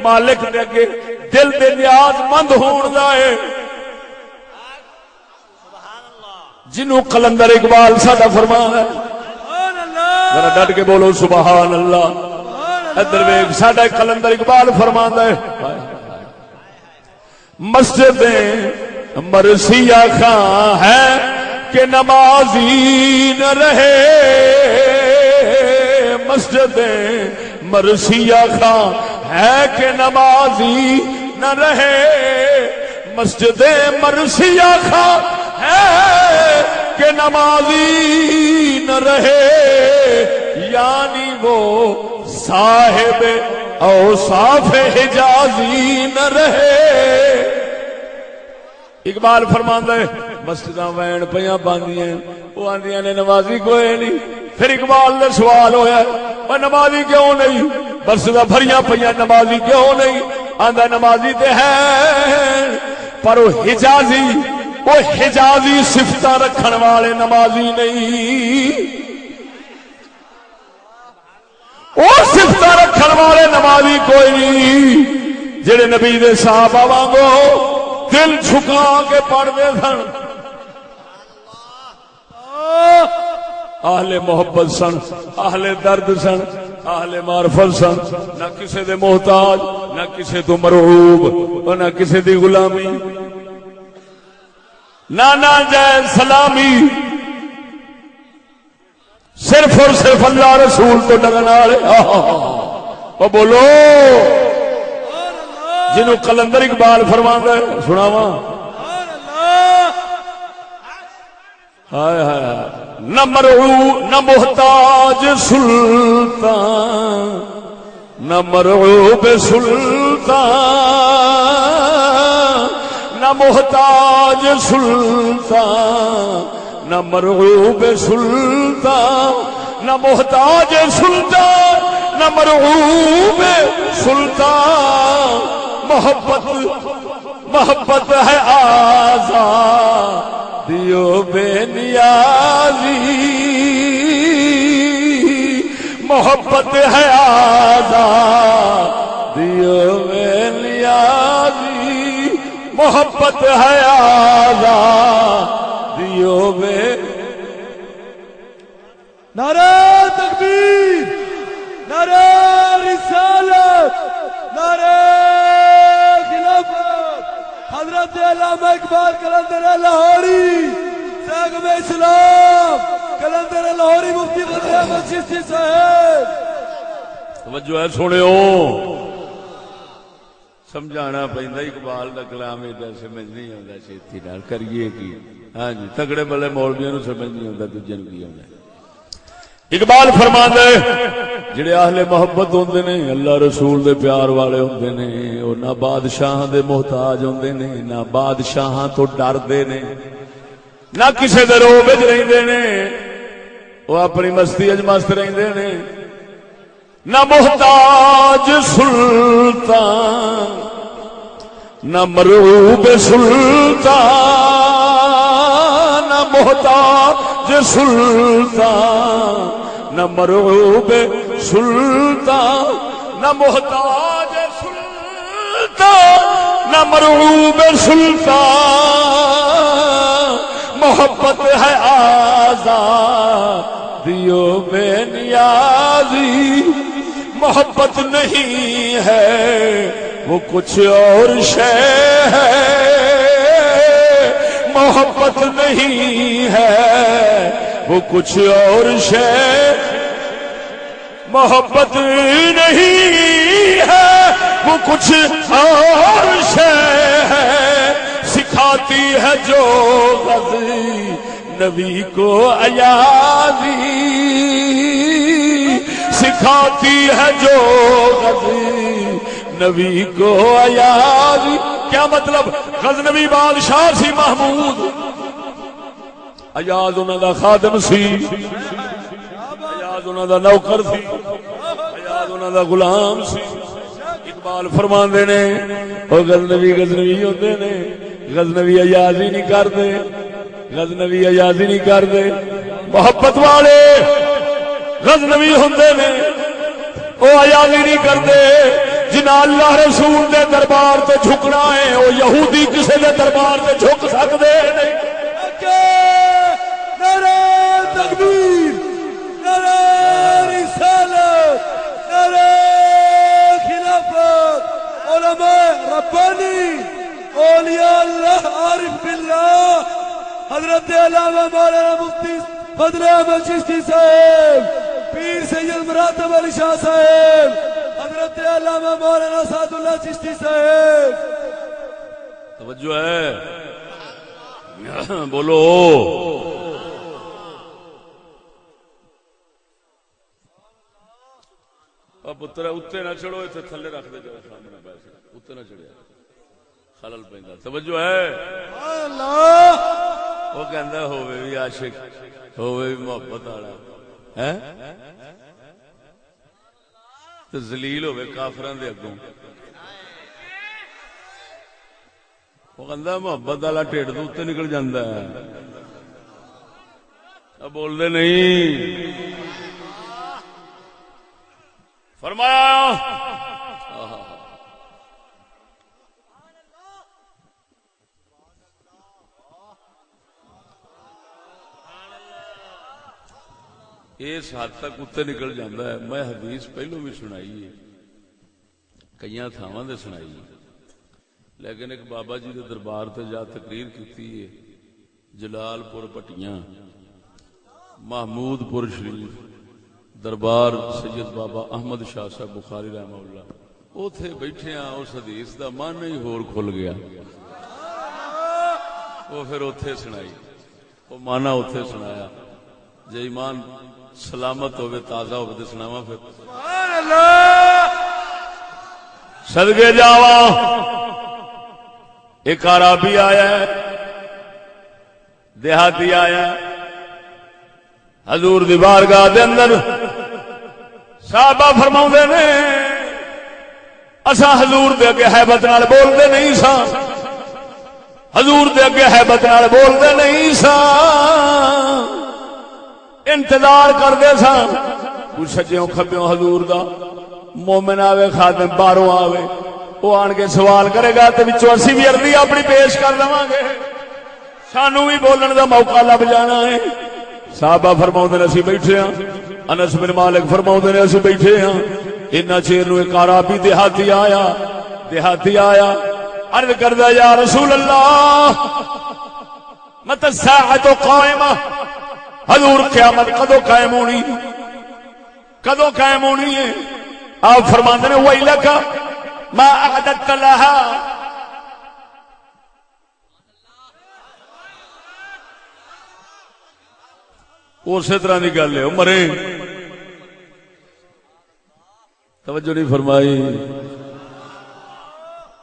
مالک دے اگے دل دے نیاز مند ہون دا ہے. جنوں قلندر اقبال ساڈا فرمان ہے، ذرا ڈٹ کے بولو سبحان اللہ. ادھر ویکھ ساڈا قلندر اقبال فرماندا ہے مسجد مرثیہ خاں ہے کہ نمازی نہ رہے، مسجد مرثیہ خاں ہے کہ نمازی نہ رہے، مسجد مرثیہ خاں ہے کہ نمازی نہ رہے، یعنی وہ صاحب اوصاف حجازی نہ رہے. اقبال فرماندا ہے مسجداں وین پیاں باندیاں وہ آندیاں نے نمازی کوئی نہیں. پھر اقبال نے سوال ہویا وہ نمازی کیوں نہیں، مسجداں بھریاں پیاں نمازی کیوں نہیں؟ آندا نمازی تے ہے پر وہ حجازی صفتاں رکھن والے نمازی نہیں، وہ صفتاں رکھن والے نمازی کوئی نہیں جڑے نبی دے صحابہ وانگو دل جھکا کے پڑھدے سن. اہل محبت سن، اہل درد سن، اہل معرفت سن، نہ کسے دے محتاج، نہ کسے تو مرعوب، نہ کسے دی غلامی، نہ جائز سلامی، صرف اور صرف اللہ رسول تو ڈرن والے. او بولو جنوں قلندر اقبال فرماندا ہے سناواں ہائے ہائے نہ مرعوب نہ محتاج سلطان، نہ مرعوب سلطان، نہ محتاج سلطان، نہ مرعوب سلطان، نہ محتاج سلطان، نہ مرعوب سلطان. محبت ہے آزادیو بے نیازی، محبت ہے آزادیو بے نیازی، محبت ہے آزادیو بے. نعرہ تکبیر، نعرہ رسالت، نعرہ خلافت. حضرت علامہ اقبال قلندر لاہوری صاحب اسلام، قلندر لاہوری مفتی فضل احمد چشتی صاحب. توجہ ہے سنو، سمجھانا پیندا اقبال دا کلام ایڈا سمجھ نہیں آتا چھتی نال کریے کی. ہاں جی تگڑے بلے مولویاں نوں سمجھ نہیں آتا، دوجے نوں کی آتا. اقبال فرماندا ہے جڑے اہل محبت ہوندے نے اللہ رسول دے پیار والے ہوندے نے او نہ بادشاہاں دے محتاج ہوندے نے نہ بادشاہاں تو ڈردے نے نہ کسے دے روب وچ رہندے نے وہ اپنی مستی وچ مست رہندے نے نہ محتاج سلطان نہ مرعوب سلطان نہ محتاج سلطان نہ مرعوب سلطان نہ محتاج سلطان نہ مرعوب سلطان محبت ہے آزادیوں بے نیازی محبت نہیں ہے وہ کچھ اور شے ہے محبت نہیں ہے وہ کچھ اور شے محبت نہیں ہے وہ کچھ اور شے ہے سکھاتی ہے جو غزی نبی کو ایادی سکھاتی ہے جو غزی نبی کو ایادی کیا مطلب غزنوی بادشاہ سی محمود ایاز انہاں دا خادم سی ایاز انہاں دا نوکر سی ایاز انہاں دا غلام سی اقبال فرماندے نے او غزنوی ہوندے نے غزنوی ایازی نہیں کردے غزنوی ایازی نہیں کردے محبت والے غزنوی ہوندے نے او ایازی نہیں کردے جنہاں اللہ رسول دے دربار تے جھکنا ہے او یہودی کسے دے دربار تے جھک سکدے نہیں نعرہ تکبیر نعرہ رسالت نعرہ خلافت علماء ربانی اولیاء اللہ عارف باللہ حضرت علامہ مولانا مفتی فضل احمد چشتی صاحب پیر سید مراتب علی شاہ صاحب حضرت علامہ مولانا سعد اللہ چشتی صاحب توجہ ہے بولو پتر اتنے نہ چڑھو اتنے تھلے رکھ دے جائے سامنے پیسے اتنے نہ چڑھیا خلل پیندا توجہ ہے وہ کہندا ہوے بھی عاشق ہوے بھی محبت والا ہے تے ذلیل ہوے کافراں دے اگوں وہ کہندا محبت والا ٹھڈ تو اتنے نکل جاندا ہے اب بول دے نہیں فرمایا اس حد تک اتنے نکل جاتا ہے میں حدیث پہلو بھی سنائی ہے کئی تھاواں تے سنائی ہے لیکن ایک بابا جی دے دربار تے جا تقریر کیتی ہے جلال پور پٹیاں محمود پور شریف دربار سید بابا احمد شاہ صاحب بخاری رحمہ اللہ اوتھے بیٹھے ہاں اس حدیث دا من ہی ہور کھل گیا وہ پھر اوتھے سنائی وہ مانا اوتھے سنایا جے ایمان سلامت ہوئے تازہ ہوئے تے سناواں پھر سبحان اللہ صدقے جاواں ایک عربی آیا ہے دیہاتی آیا ہے حضور دی بارگاہ دے اندر صحابہ فرماؤندے نے اساں حضور دے اگے ہیبت نال بولدے نہیں ساں حضور دے اگے ہیبت نال بولدے نہیں ساں انتظار کردے ساں کوئی سجیوں کھبیوں حضور دا مومن آوے خادم باہروں آوے وہ آن کے سوال کرے گا تے وچوں اسی بھی عرضی اپنی پیش کر لواں گے سانو بھی بولن دا موقع لب جانا ہے صحابہ فرماؤندے نے اسی بیٹھے ہاں انس بن مالک فرماؤندے نے اسی بیٹھے ہاں اتنا چیر نو ایک عربی دیہاتی آیا عرض کردا یا رسول اللہ متى الساعة قائمة حضور قیامت کدو قائم ہونی ہے آپ فرماندے نے ویلک ما اعددت لها اسی طرح کی گل ہے مرے توجہ نہیں فرمائی.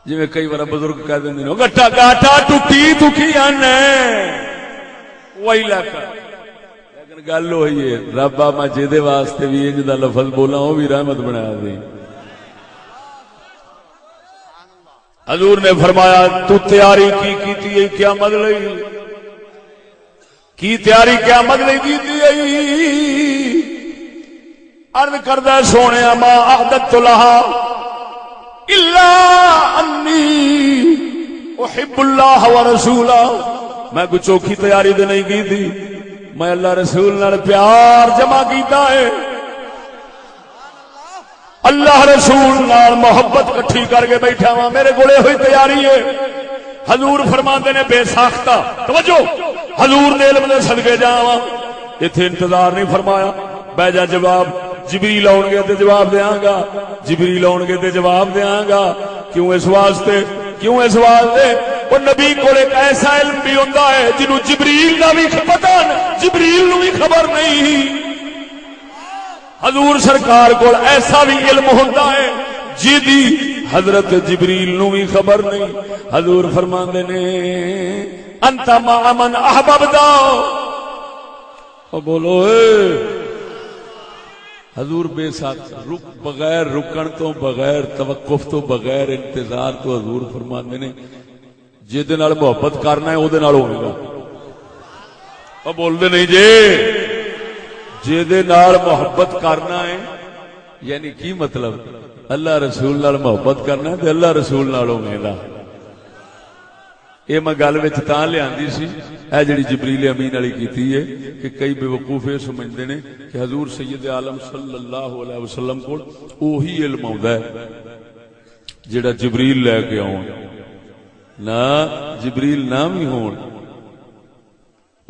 جی کئی بار بزرگ کہہ دیں گٹا گاٹا ٹوٹی تو کی آنا وہی علاقہ. لیکن گل وہی ہے ربا میں جہدے واسطے بھی انج دا لفظ بولا وہ بھی رحمت بنا دی. حضور نے فرمایا تو تیاری کی قیامت لئی کی تیاری قیامت لئی کی عرض کردا سونے ما عہدت لها الا انی احب اللہ ورسولہ. میں کوئی چوکھی تیاری تو نہیں کی تھی, میں اللہ رسول نال پیار جمع کیتا ہے, اللہ رسول نال محبت کٹھی کر کے بیٹھا ہاں, میرے گولے ہوئی تیاری ہے. حضور فرماندے نے بے ساختہ توجہ حضور دے علم دے صدقے جاواں. ایتھے انتظار نہیں فرمایا بہ جا جواب جبریل آؤ گے تو جواب دیاں گا, جبریل آؤ گے تو جواب دیاں گا. کیوں اس واسطے وہ نبی کو ایک ایسا علم بھی ہوتا ہے جنہوں جبریل کا بھی پتا جبریل نو بھی خبر نہیں. حضور سرکار کو ایسا بھی علم ہوتا ہے جی حضرت جبریل نو بھی خبر نہیں. حضور فرماندے نے انت مع من احببتا. بولو حضور بے ساتھ بغیر رکن تو بغیر توقف تو بغیر انتظار تو حضور فرماندے نے جہدے نال محبت کرنا ہے اودے نال ہوے گا. بول دے نہیں جی جہدے نال محبت کرنا ہے یعنی کی مطلب اللہ رسول نال محبت کرنا ہے تے اللہ رسول نال ہوے گا. یہ میں گل وچ تاں لیاندی سی اے جڑی جبریل امین والی کیتی ہے کہ کئی بے وقوف یہ سمجھدے نے کہ حضور سید عالم صلی اللہ علیہ وسلم کول اوہی علم آوندا ہے جڑا جبریل لے کے آون نہ جبریل نہ بھی ہون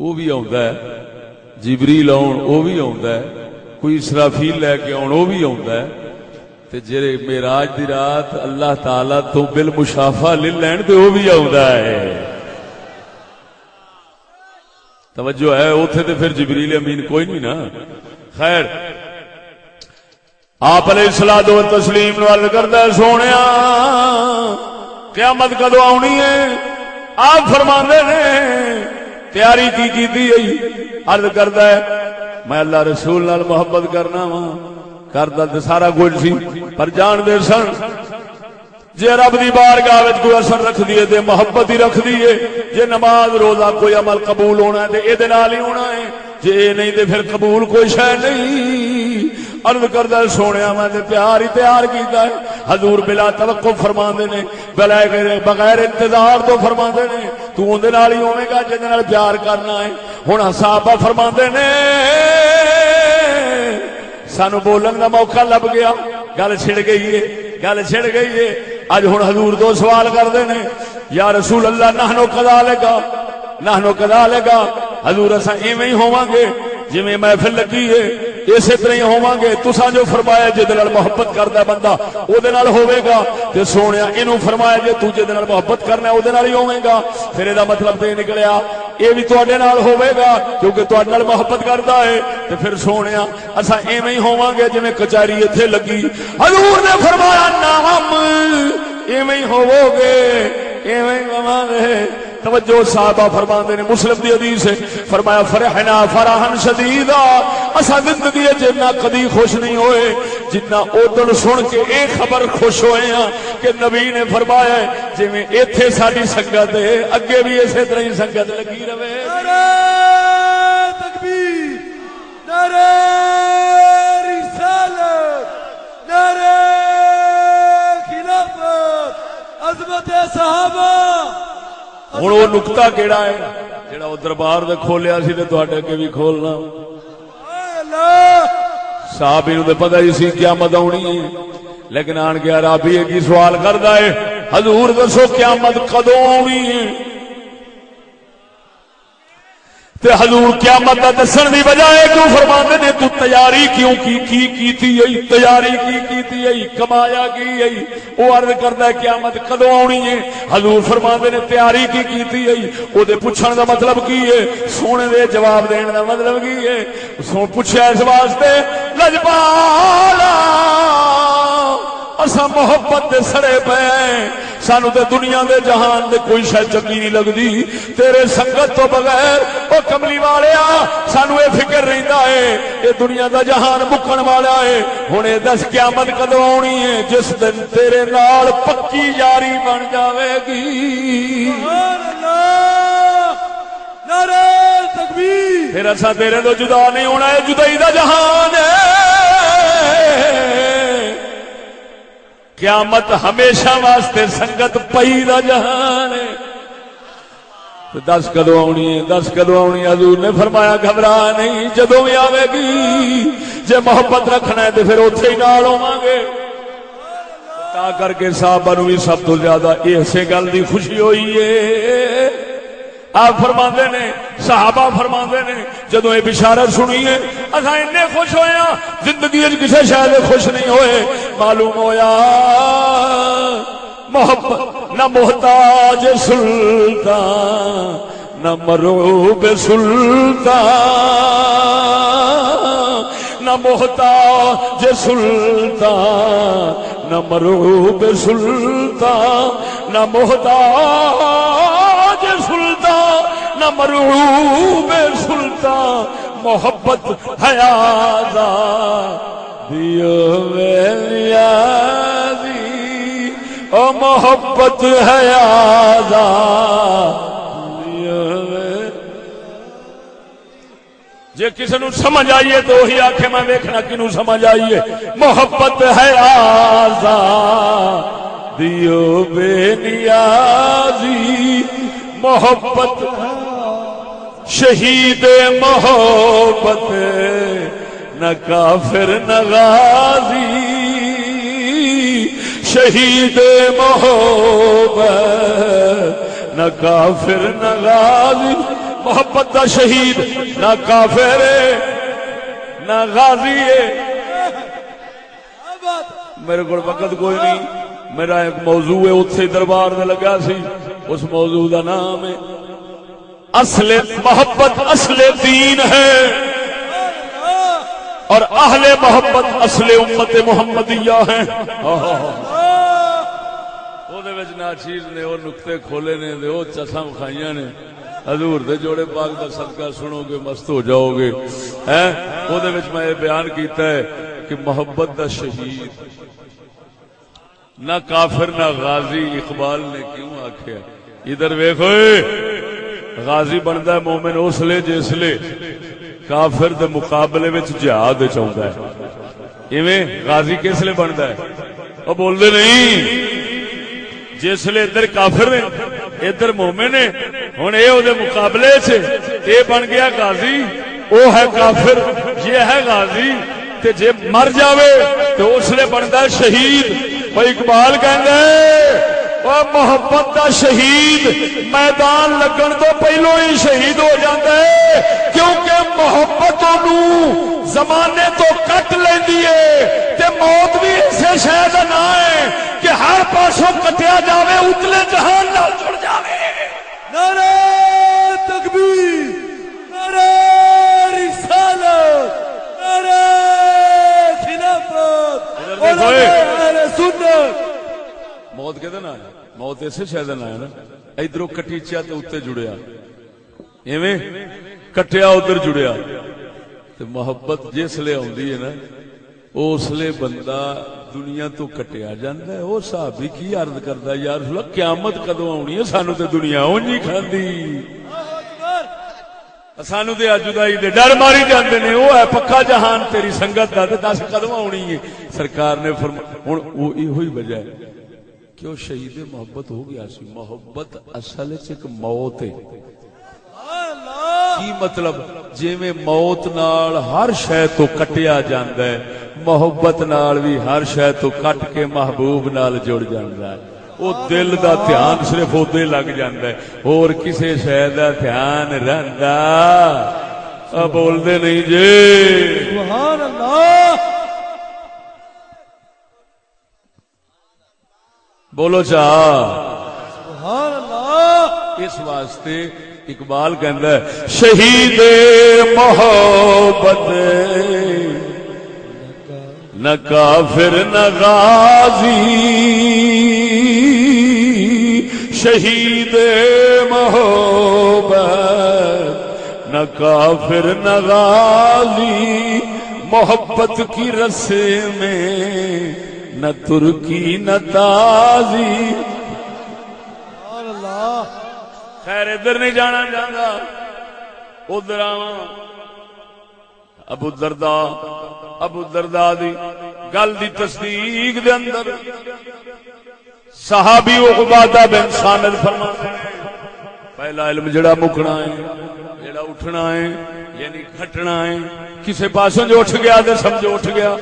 وہ بھی آوندا ہے, جبریل آون وہ بھی آوندا ہے, کوئی اسرافیل لے کے آون وہ بھی آوندا ہے. تے جڑے معراج دی رات اللہ تعالی تو بالمشافہ لے لین تے وہ بھی آوندا ہے. توجہ ہے اوتھے تے پھر جبریل امین کوئی نہیں نا. خیر آپ علیہ الصلوۃ والتسلیم نو عرض کردا سونیا قیامت کدو آنی ہے. آپ فرماندے نے تیاری کی کیتی ہے. عرض کردا ہے میں اللہ رسول نال محبت کرنا وا کردا تے سارا کچھ سی پر جان دے سن جے رب دی بارگاہ وچ کوئی اثر رکھ دیے تے محبت ہی رکھ دیے. جے نماز روزہ کوئی عمل قبول ہونا ہے تے اے دے نال ہی ہونا ہے, جے نہیں تے پھر قبول کوئی شے نہیں. عرض کردا سونیا میں تے پیار ہی تیار کیتا ہے. حضور بلا توقف فرماندے نے بغیر انتظار تو فرماندے نے تو اون دے نال ہی ہوے گا جے نال پیار کرنا ہے. ہن صحابہ فرماندے نے سانو بولن دا موقع لب گیا, گل چھڑ گئی ہے. اج ہن حضور دو سوال کردے نے یا رسول اللہ نحنو کذالک حضور اساں ایویں ہی ہوواں گے جویں محفل لگی ہے اسی طرح ہی ہوواں گے. تساں جو فرمایا جے نال محبت کردا بندہ او دے نال ہوے گا تے سونیا اینو فرمایا جے تو جے نال محبت کرنا او دے نال ہی ہوے گا. پھر اے دا مطلب تے نکلیا اے بھی تواڈے نال ہوے گا کیونکہ تواڈے نال محبت کردا ہے. تے پھر سونیا اساں ایویں ہی ہوواں گے جویں کچہری ایتھے لگی. حضور نے فرمایا نعم ایویں ہی ہوو گے ایویں ہی ہوواں گے. توجہ صحابہ فرماندے نے مسلم دی حدیث ہے فرمایا فرحنا فرحا شدیدا اسا زندگی جتنا کدی خوش نہیں ہوئے جتنا اودن سن کے اے خبر خوش ہوئے ہیں کہ نبی نے فرمایا جویں ایتھے ساڈی سنگت ہے اگے بھی اسی طرح ہی سنگت لگی رہے. نعرہ تکبیر نعرہ رسالت نعرہ خلافت عظمت صحابہ. ہوں وہ نقطہ کیڑا ہے جڑا وہ دربار دے کھولیا سی تے تواڈے اگے بھی کھولنا. صحابی نوں تے پتہ ہی سی قیامت آونی ہے لیکن آن کے عربی ایک ہی سوال کردا ہے حضور دسو قیامت کدوں آونی ہے. تے حضور قیامت دا دسن دی بجائے کیوں فرماندے نے تو تیاری کیوں کیتی ہے تیاری کیتی ہے کمایا کی ہے. او عرض کردا ہے قیامت کدوں آونی ہے. حضور فرماندے نے تیاری کیتی ہے. او دے پوچھن دا مطلب کی ہے سونے دے جواب دین دا مطلب کی ہے. سو پوچھیا اس واسطے لجپالا اساں محبت دے سڑے پے سانو تے دنیا دے جہان دے کوئی شے چنگی نہیں لگدی تیرے سنگت تو بغیر او کملی والیا سانو اے فکر رہندا ہے اے دنیا دا جہان مکن والا ہے ہن اے دس قیامت کدوں آنی ہے جس دن تیرے نال پکی یاری بن جاوے گی سبحان اللہ نعرہ تکبیر پھر اساں تیرے تو جدا نہیں ہونا ہے جدائی دا جہان ہے قیامت ہمیشہ واسطے سنگت پئی دا جہان ہے دس کدو آنی ہے دس کدو آنی حضور نے فرمایا گھبرا نہیں جدوں بھی آوے گی جے محبت رکھنا ہے تو پھر اوتھے ہی نال ہوواں گے تا کر کے صحابہ نو بھی سب تو زیادہ اسے گل دی خوشی ہوئی ہے آپ فرماندے نے صحابہ فرماندے نے جدوں یہ بشارت سنی ہے اساں اتنے خوش ہوئے ہاں زندگی وچ کسے شاید خوش نہیں ہوئے معلوم ہویا محبت نہ محتاج سلطان نہ مرعوب سلطان نہ محتاج سلطان نہ مرعوب سلطان نہ محتاج سلطان نہ مرعوب سلطان محبت ہے آزادی او محبت ہے آزادی جے کسی نو سمجھ آئیے تو وہی آنکھیں میں دیکھنا کنو سمجھ آئیے محبت ہے آزادی بے نیازی محبت شہید محبت نہ کافر نہ غازی شہید محبت نہ کافر نہ غازی محبت دا شہید نہ کافر نہ غازی میرے کو وقت کوئی نہیں میرا ایک موضوع ہے اتھے دربار میں لگا سی اس موضوع دا نام ہے اصل محبت اصل دین ہے اور اہل محبت اصل امت محمدیہ ہیں ناچیز نے وہ نقطے کھولے نے وہ چساں کھائیاں نے حضور دے جوڑے پاک دا صدقہ سنو گے مست ہو جاؤ گے وہ میں یہ بیان کیتا ہے کہ محبت دا شہید نہ کافر نہ غازی اقبال نے کیوں آکھیا ادھر ویکھو غازی بندا ہے مومن اس لے جس لے کافر دے مقابلے وچ جہاد چاہندا ہے ایویں غازی کس لے بندا ہے او بول دے نہیں جس لے ادھر کافر نے ادھر مومن نے ہن اے او دے مقابلے چ اے بن گیا غازی او ہے کافر یہ ہے غازی تے جے مر جاوے تو اس لے بندا ہے شہید بھائی اقبال کہندا ہے او محبت دا شہید میدان لگن تو پہلو ہی شہید ہو جاتا ہے کیونکہ محبت انہوں زمانے تو کٹ لیندی ہے تے موت بھی اسے شاید نہ ہے کہ ہر پاسوں کٹیا جاوے اتلے جہان نال جڑ جاوے نعرہ تکبیر نعرہ رسالت نعرہ خلافت علماء اہل سنت موت کہتے نا موت ایسے شاید نہ ہے نا ادھروں کٹیچیا تو اتنے جڑیا ایویں کٹیا ادھر جڑیا تو محبت جس لے آندی ہے نا اس لے بندہ دنیا تو کٹیا جاندا ہے وہ صحابی کی عرض کردا یا رسول اللہ قیامت کدوں آنی ہے سانو تے دنیا اونج ہی کھاندی سانو تے جدائی دے ڈر ماری جاندے نے وہ ہے پکا جہان تیری سنگت دا تے دس کدوں آنی ہے سرکار نے فرمایا ہن وہ ایہی وجہ ہے کہ وہ شہید محبت ہو گیا سی محبت اصل ایک موت ہے کی مطلب جی میں موت نال ہر شے تو کٹیا جاندا ہے محبت نال بھی ہر شے تو کٹ کے محبوب نال جڑ جاندا ہے وہ دل دا دھیان صرف اودے لگ جاندا ہے اور کسے شے دا دھیان رہندا بول دے نہیں جی سبحان اللہ بولو چاہ سبحان اللہ اس واسطے اقبال کہندا ہے شہید محبت نہ کافر نہ غازی شہید محبت، نہ کافر نہ غازی محبت کی رسے میں، نہ ترکی نہ تازی. خیر ادھر نہیں جانا چاہتا، ادھر آواں. ابو الدرداء دی گل دی تصدیق دے اندر صحابی عبادہ بن صامت فرماتے ہیں پہلا علم جڑا مکنا ہے، جڑا اٹھنا ہے، یعنی کھٹنا ہے. کسے پاسوں جو اٹھ گیا تو سمجھو اٹھ گیا،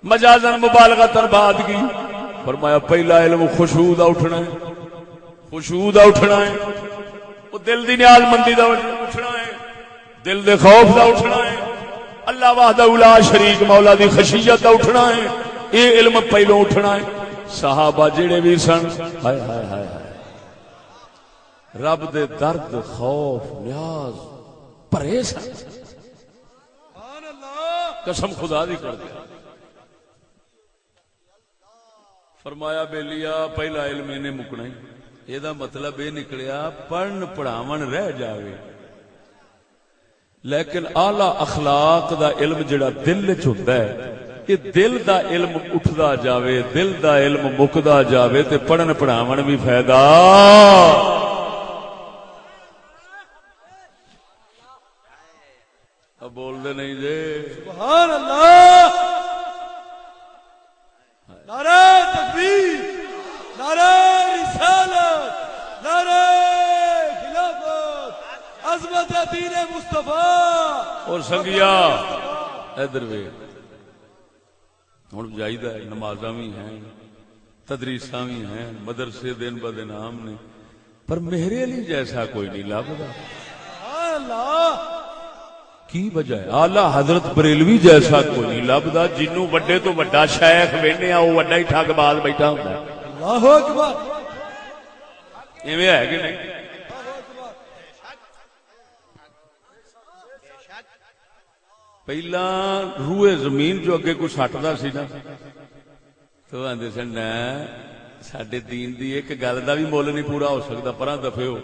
مجازن مبالغتاً بات کی. فرمایا پہلا علم خشوع دا اٹھنا ہے، خشوع دا اٹھنا ہے، وہ دل دی نیاز مندی دا اٹھنا ہے، دل دے خوف دا اٹھنا ہے، اللہ وحدہ لا شریک مولا دی خشیت دا اٹھنا ہے. یہ علم پہلو اٹھنا ہے. صحابہ جڑے بھی سن ہائے ہائے ہائے رب دے درد خوف نیاز پرے سن، قسم خدا دی کر دیا. فرمایا بیلیا پہلا علم انہیں مکنا ہی. یہ مطلب یہ نکلیا پڑھن پڑھاون رہ جاوے، لیکن اعلی اخلاق دا علم جڑا دل وچ ہوندا ہے، یہ دل دا علم اٹھدا جاوے، دل دا علم مکدا جاوے تے پڑھن پڑھاون بھی فائدہ. اب بول دے نہیں جے سبحان اللہ. نعرہ تکبیر، نعرہ رسالت، نعرہ خلافت، عظمت دین مصطفیٰ. اور سنگیا ادھر وے ہوں جائیدہ ہے، نمازاں بھی ہیں، تدریساں بھی ہیں، مدرسے دن بدنام نے، پر میرے علی جیسا کوئی نہیں لبدا. سبحان اللہ. کی وجہ ہے؟ اعلی حضرت بریلوی جیسا کوئی نہیں لبدا، جنوں وڈے تو وڈا شیخ وینے آ وہ وڈا ہی ٹھگ باز بیٹھا ہوندا ہے. اللہ اکبر. ایویں ہے کہ نہیں؟ پہلا روئے زمین جو اگے کوئی سٹدا سی نا تو آندے سن نہ ساڈے دین دی ایک گل دا بھی مول نہیں پورا ہو سکدا، پراں دفے ہو.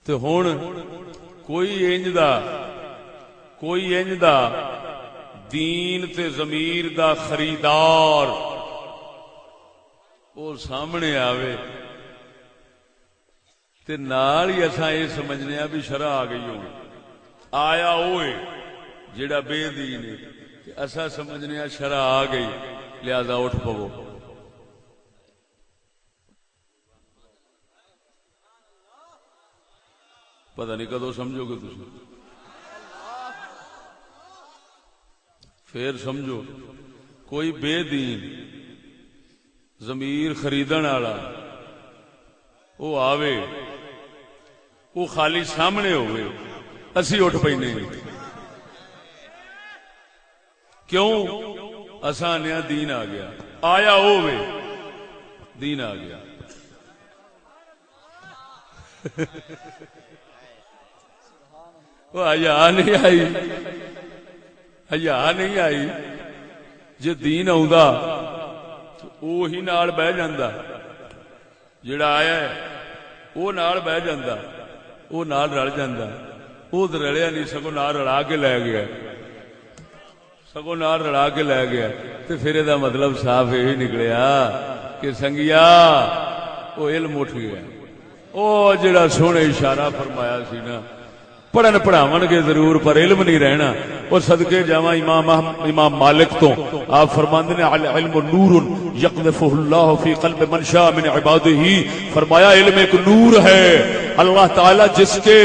تے ہن کوئی انج دا دین تے ضمیر دا خریدار وہ سامنے آوے تے نال ہی اساں یہ سمجھنے بھی شرع آ گئی ہو. آیا ہوئے جڑا بے دین ہے، اساں سمجھنے شرع آ گئی لہذا اٹھ پو. پتہ نہیں کدو سمجھو گے تسی. پھر سمجھو کوئی بے دین ضمیر خریدن والا وہ آوے، وہ خالی سامنے ہوئے، اسی اٹھ پینے. کیوں؟ اساں نیا دین آ گیا. آیا ہوئے دین آ گیا. وہ حیا نہیں آئی، حیا نہیں آئی. جے دین آؤندا تو وہی نال بہ جاندا، جڑا آیا ہے وہ نال بہ جاندا، وہ نال رل جاندا. وہ تو رلیا نہیں، سگوں نال رلا کے لے گیا، سگوں نال رلا کے لے گیا. تو پھر یہ مطلب صاف یہ نکلیا کہ سنگیا وہ علم اٹھ گیا. وہ جڑا سونے اشارہ فرمایا سی نا پڑھن پڑھاون کے ضرور پر علم نہیں رہنا. اور صدقے جاواں امام مالک تو آپ فرماندے نے العلم نور یقذفہ اللہ فی قلب من شاء من عبادہ. فرمایا علم ایک نور ہے، اللہ تعالی جس کے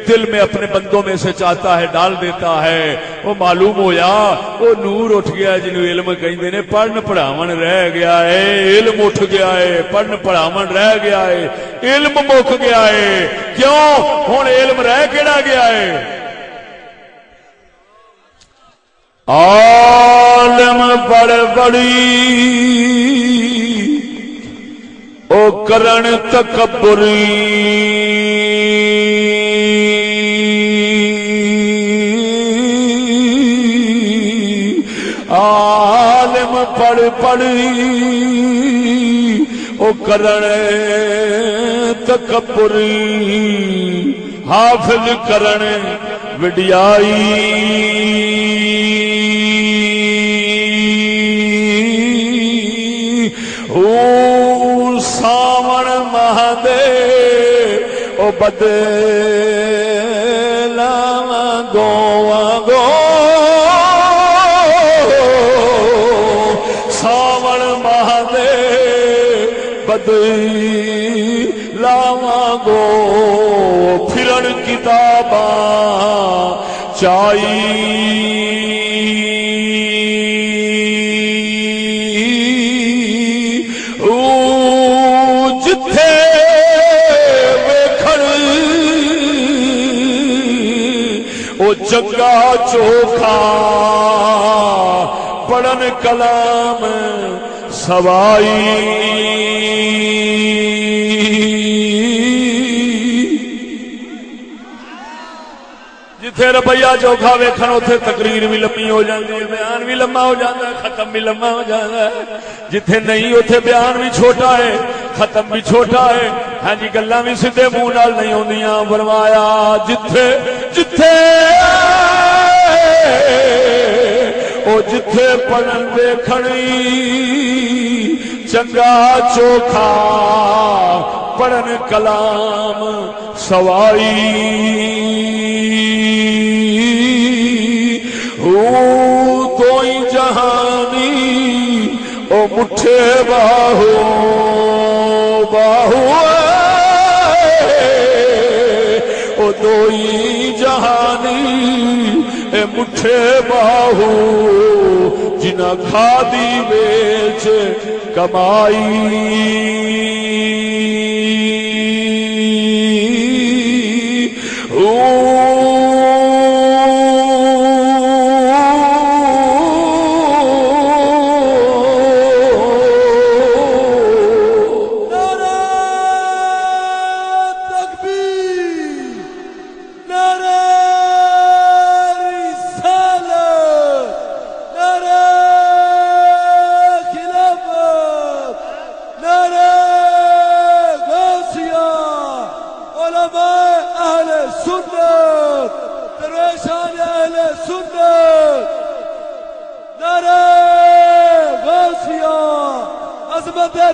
دل میں اپنے بندوں میں سے چاہتا ہے ڈال دیتا ہے. وہ معلوم ہویا وہ نور اٹھ گیا جنہوں علم کہندے نے. پڑھن پڑھاون رہ گیا ہے، علم اٹھ گیا ہے. پڑھن پڑھاون رہ گیا ہے، علم مک گیا ہے. کیوں؟ ہن علم رہ کیڑا گیا ہے؟ عالم پڑھ بڑی او کرن تکبری، پڑھ پڑھ او کرنے تکبر حافظ کرنے وڈیائی او ساون ماہ دے او بدلا گو ساون ماہ دے بدلا گو پھرن کتاباں چائی جتھے ویکھن او چنگا چوکھا پڑھن کلام سوائی جتھے رویہ چوکھا ویکھن اوتھے تقریر بھی لمبی ہو جاندی ہے، بیان بھی لمبا ہو جاتا ہے، ختم بھی لمبا ہو جاتا ہے۔ جتھے نہیں اوتھے بیان بھی چھوٹا ہے، ختم بھی چھوٹا ہے، ہاں جی گلاں بھی سیدھے منہ نال نہیں ہوندیاں۔ فرمایا جتھے جتھے او جتھے پڑھن ویکھنی چنگا چوکھا پڑھن کلام سوائی تو ہی جہانی او مٹھے باہو باہو او دو ہی جہانی اے مٹھے باہو جنہ کھادی بیچ کمائی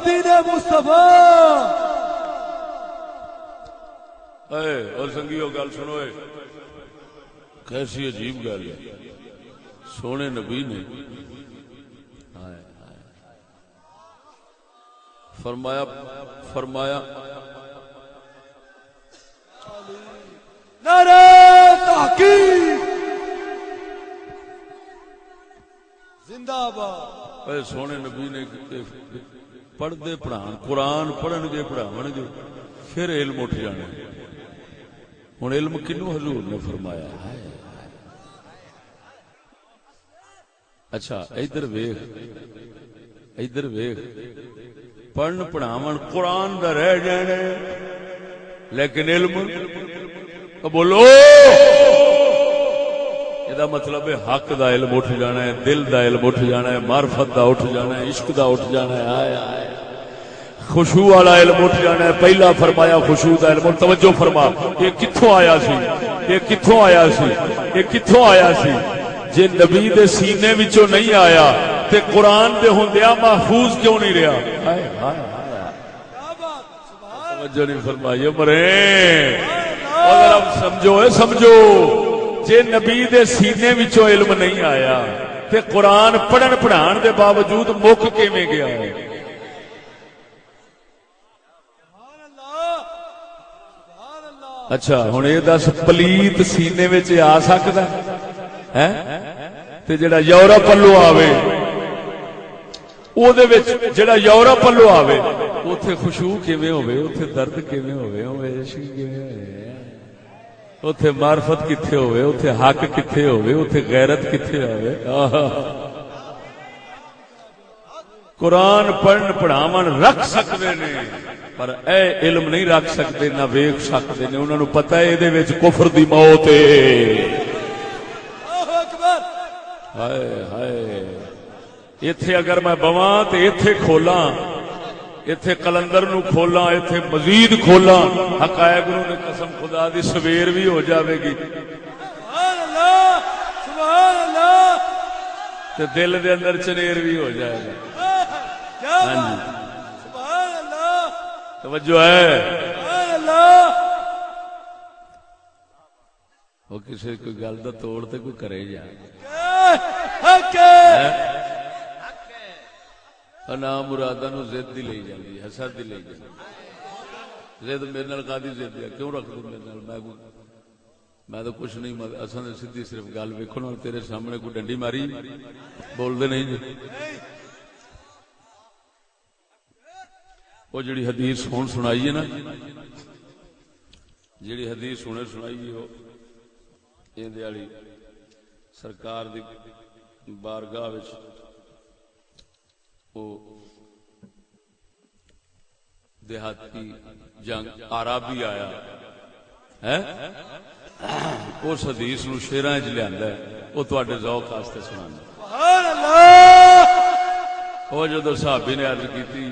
دین مصطفیٰ۔ اور سنگیو گل سنو، کیسی عجیب گل ہے۔ سونے نبی نے فرمایا نعرہ تحقیق زندہ باد۔ سونے نبی نے پڑھ دے پڑھان قرآن پڑھن گے پڑھاون گے پھر علم اٹھ جانا۔ ہوں علم کنو حضور نے فرمایا ہے؟ اچھا ادھر ویخ ادھر ویخ، پڑھن پڑھاون قرآن دا رہ جانا لیکن علم بولو یہ مطلب ہے حق دا علم اٹھ جانا ہے، دل دا علم اٹھ جانا ہے، معرفت دا اٹھ جانا ہے، عشق دا اٹھ جانا ہے، آئے آئے خشوع والا علم اٹھ جانا ہے۔ پہلا فرمایا خشوع دا علم، توجہ فرما، یہ کتھوں آیا سی؟ یہ کتھوں آیا سی؟ یہ کتھوں آیا سی؟ جے نبی دے سینے وچوں نہیں آیا تے قرآن دے ہوندیا محفوظ کیوں نہیں رہا؟ آئے آئے توجہ نہیں فرمائی مرے، اگر اب سمجھو سمجھو، جے نبی دے سینے وچوں علم نہیں آیا تے قرآن پڑھن پڑھان دے باوجود مک کیویں گیا ہے؟ اچھا ہن یہ دس پلیت سینے وچ آ سکدا ہے تے جڑا یورپ پلو آوے او دے وچ جڑا یورپ پلو آوے اوتھے خشوع کیویں ہوے، اوتھے درد کیویں ہوے، عشق کیویں ہوے، اوتھے معرفت کتھے ہوئے، اوتھے حق کتھے ہوئے، اوتھے غیرت کتھے ہوئے؟ قرآن پڑھن پڑھاون رکھ سکتے نے پر اے علم نہیں رکھ سکتے، نہ ویکھ سکتے نے۔ انہاں نوں پتہ ہے اے وچ کفر دی موت ہے۔ اللہ اکبر۔ ہائے ہائے ایتھے اگر میں بواں تے ایتھے کھولاں، ایتھے قلندر نو کھولاں، ایتھے مزید کھولاں، حقائق نو نے قسم خدا دی سویر بھی ہو جاوے گی سبحان اللہ سبحان اللہ تے دل دے اندر چنیر بھی ہو جائے گا. کیا ہاں بات جی سبحان اللہ توجہ ہے. سبحان اللہ وہ کسی کوئی گل دا توڑ تے کوئی کرے جا حق ہے نا مرادا نو زد دی لئی جاندی، حسد دی لئی جاندی. زد میرے نال قادی زد ہے کیوں رکھ دے میرے نال؟ میں تو کچھ نہیں، اساں نے سیدھی صرف گل ویکھو نا، تیرے سامنے کوئی ڈنڈی ماری بول دے نہیں جی. وہ جڑی حدیث ہن سنائی ہے نا، جڑی حدیث ہنے سنائی ہے وہ ایندے والی سرکار دی بارگاہ وچ وہ دیہاتی جنگ عربی آیا ہے، اس حدیث نو شیراں وچ لیندا ہے، وہ تواڈے ذوق واسطے سنانا. سبحان اللہ وہ جدو صحابی نے عرض کیتی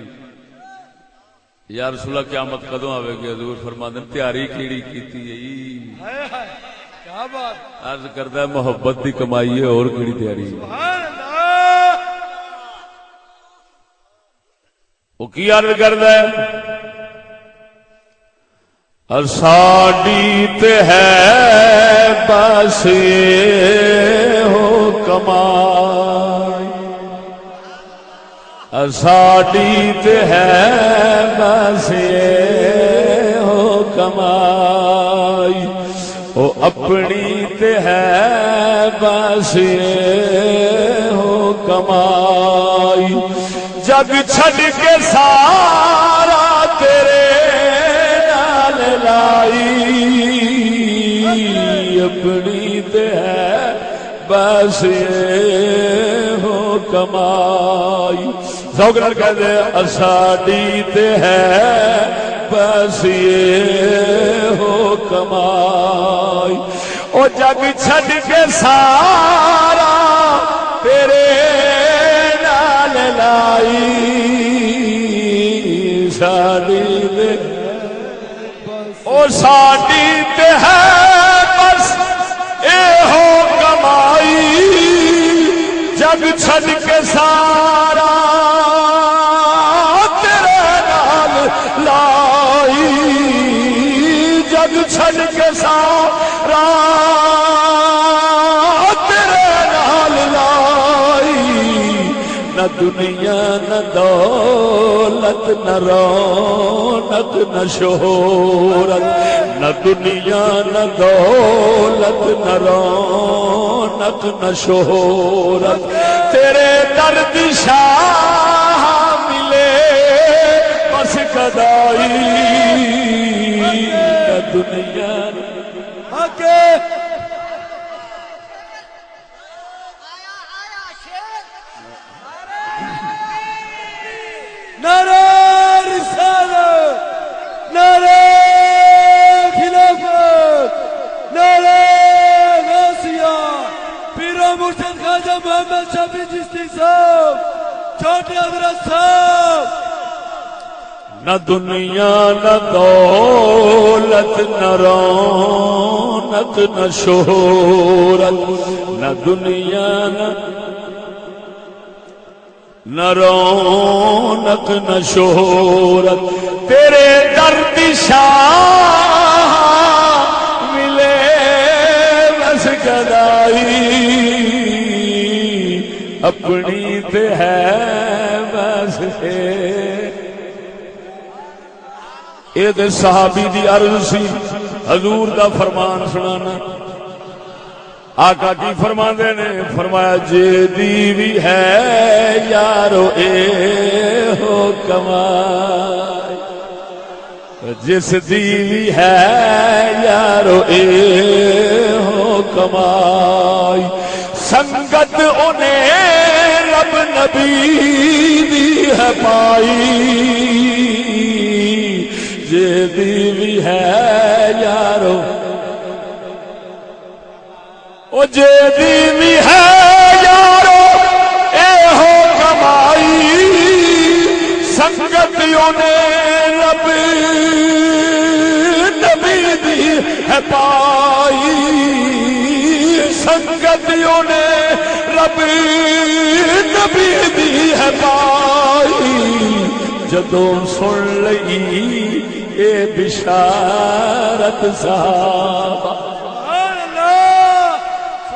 یا رسول اللہ قیامت کدوں آوے گی؟ حضور فرماندے تیاری کیڑی کیتی ہے؟ ہائے ہائے کیا بات عرض کردا ہے محبت دی کمائی ہے، اور کیڑی تیاری ہے؟ سبحان اللہ وہ کی عرض کردا ہے؟ ساڈی تے ہے بس یہ ہو کمائی، ساڈی تے ہے بس یہ ہو کمائی، او اپنی تے ہے بس یہ ہو کمائی، جگ چھڈ کے سارا تیرے نال لائی، اپنی تے ہے بس یہ ہو کمائی. ذوق نال کہہ دے اساڈی تے ہے بس یہ ہو کمائی، او جگ چھڈ کے سارا تیرے نال لائی، ساڈی تے او ساڈی تے ہے بس اے ہو کمائی، جگ چھڈ کے سارا تیرے نال لائی، جگ چھڈ کے سارا تیرے نال لائی، نہ دنیا نہ دولت نہ رونق نہ شہرت، نہ دنیا نہ دولت نہ رونق نہ شہرت، تیرے درد شاہ ملے بس گدائی، نہ دنیا حق ہے نعرہ رسالت، نعرہ خلافت، نعرہ غوثیہ، پیر و مرشد خواجہ محمد شفیع چشتی صاحب، چھوٹے حضرت صاحب. نہ دنیا نہ دولت نہ رونق نہ شہرت، نہ دنیا نہ رونق نہ شہرت، تیرے درد شاہ ملے بس گدائی، اپنی تے ہے بس یہ تے صحابی دی عرض سی، حضور دا فرمان سنانا. آقا کی فرماندے نے؟ فرمایا جے دی بھی ہے یارو اے ہو کمائی، جس دی بھی ہے یارو اے ہو کمائی، سنگت انہیں رب نبی دی ہے پائی، جے دی بھی ہے یارو او جے دی بھی ہے یارو اے ہو نے رب نبی دی ہے پائی سنگتیوں نے رب نبی دی ہے پائی جدوں سن لئی اے بشارت صحابہ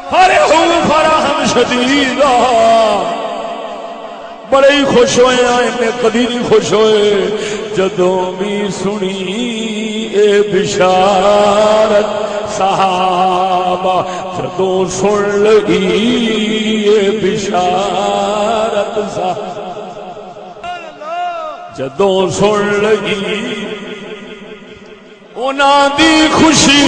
فرح فرحم شدیدہ بڑے ہی خوش ہوئے ہیں کدی نہیں خوش ہوئے جدوں بھی سنی اے بشارت صحابہ جدوں سن لئی اے بشارت صحابہ جدوں سن لئی انہاں دی خوشی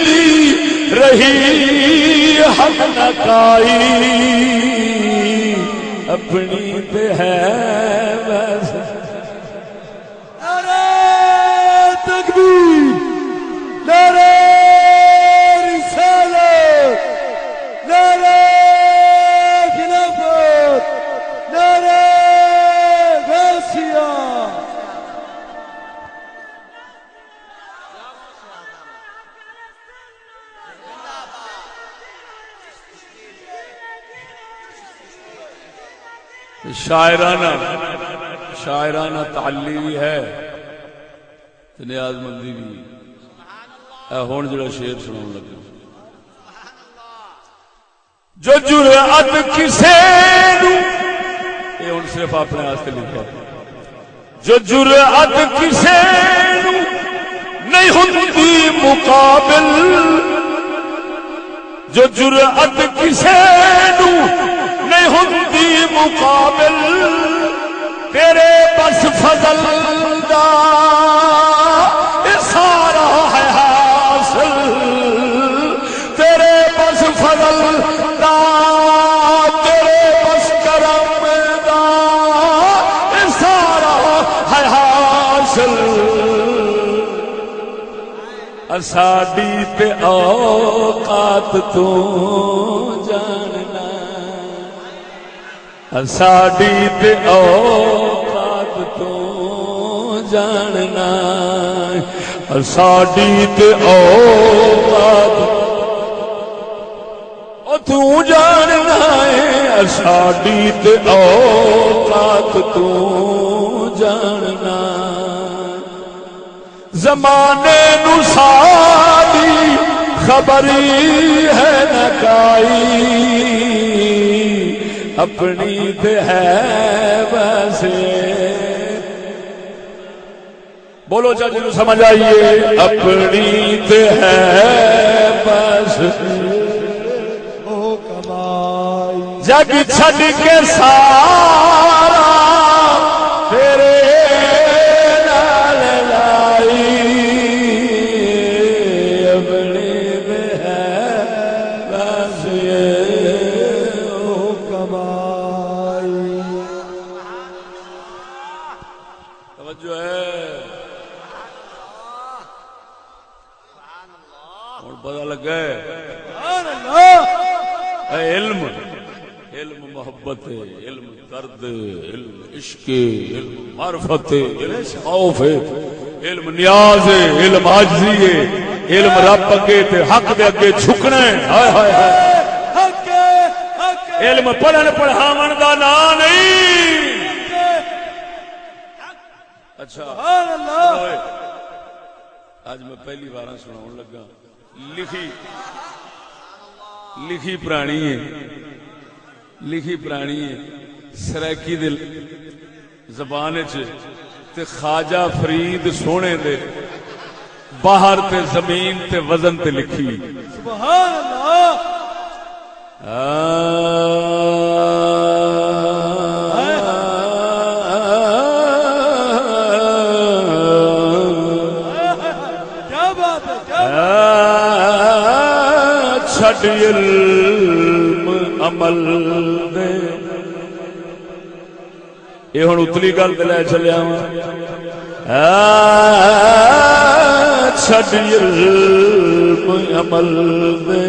دی رہی حق نہ کائی اپنی تے ہے بس نعرہ تکبیر نعرہ رسالت نعرہ خلافت نعرہ غوثیہ شاعرانہ تعلی بھی ہے نیاز مندی بھی ہون جڑا شعر سناؤں لگا جو جرأت کسے نو یہ ہن صرف اپنے واسطے لکھا جو جرأت کسے نو نہیں ہوندی مقابل جو جرأت کسے نو نہیں ہوندی مقابل تیرے بس فضل دا سارا ہے حاصل تیرے بس فضل دا تیرے بس کرم دا سارا ہے حاصل اساڈی تے اوقات تو جاننا ساڈی تے اوقات تو جاننا ساڈی تے اوقات تو جاننا ہے ساڈی تے اوقات تو جاننا زمانے نو ساڈی خبری ہے نہ کائی اپنی تے ہے بس بولو جی نو سمجھ آئیے اپنی تے ہے بس او کمائی جگ چھڈ کے سارا تیرے نال لائی اپنی تے ہے بس توجہ ہے اور پتہ لگا ہے علم علم محبت ہے علم درد علم عشق علم معرفت علم خوف علم نیاز علم عاجزی علم رب اگے تے حق دے اگے جھکنا ہے ہائے ہائے ہائے علم پڑھن پڑھاون دا نام نہیں اچھا آج میں پہلی بار سناؤں لگا لکھی پرانی ہے سرائکی دل زبان تے خواجہ فرید سونے دے باہر تے زمین تے وزن تے لکھی سبحان اللہ چھڈ علم عمل دے یہ ہن اتلی گل تے لے چلیا چھڈ علم عمل دے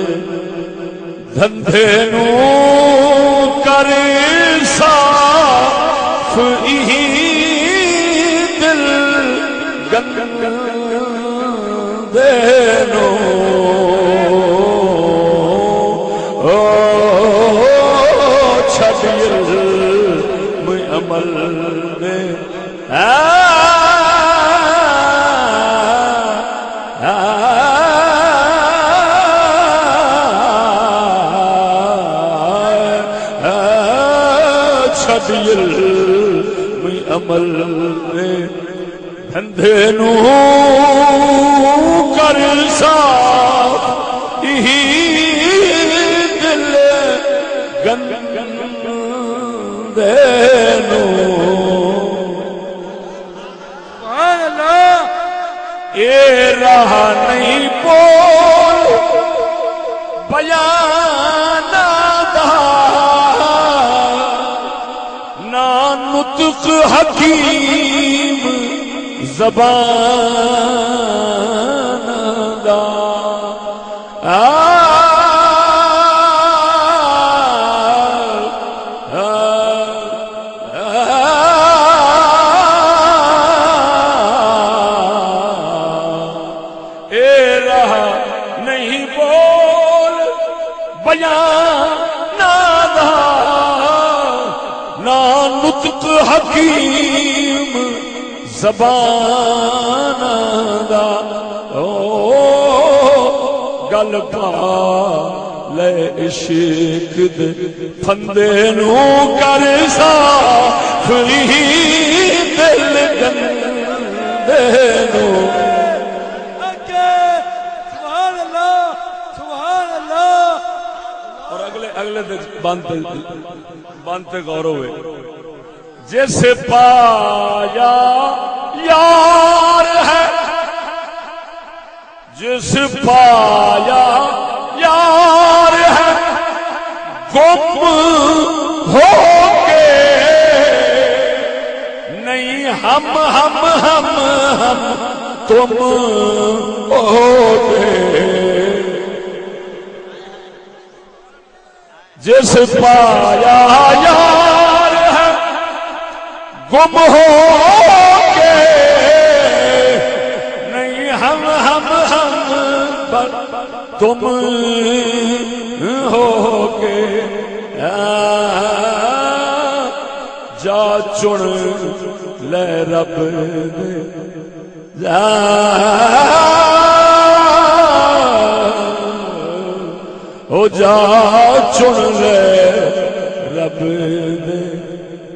دھندے نو کر صاف علم عمل نے چھڈ علم عمل نے دھندے نو کر صاف ہی دل گندے نو سبحان اللہ اے راہ نہیں بول بیان دا نا نطق حکیم زبان دا اے راہ نہیں بول بیان دا نا نطق حکیم زبان دا گل پا لے عشق دے پھندے نو کر صاف دل گندے نو سبحان اللہ سبحان اللہ اور اگلے بانتے غور ہوئے جس پایا یار ہے جس پایا یار ہے گم ہو کے نہیں ہم تم ہو گے جس پایا یار ہے گم ہو کے نہیں ہم تم ہو کے جا چن لے رب دے ہو جا چن لے رب دے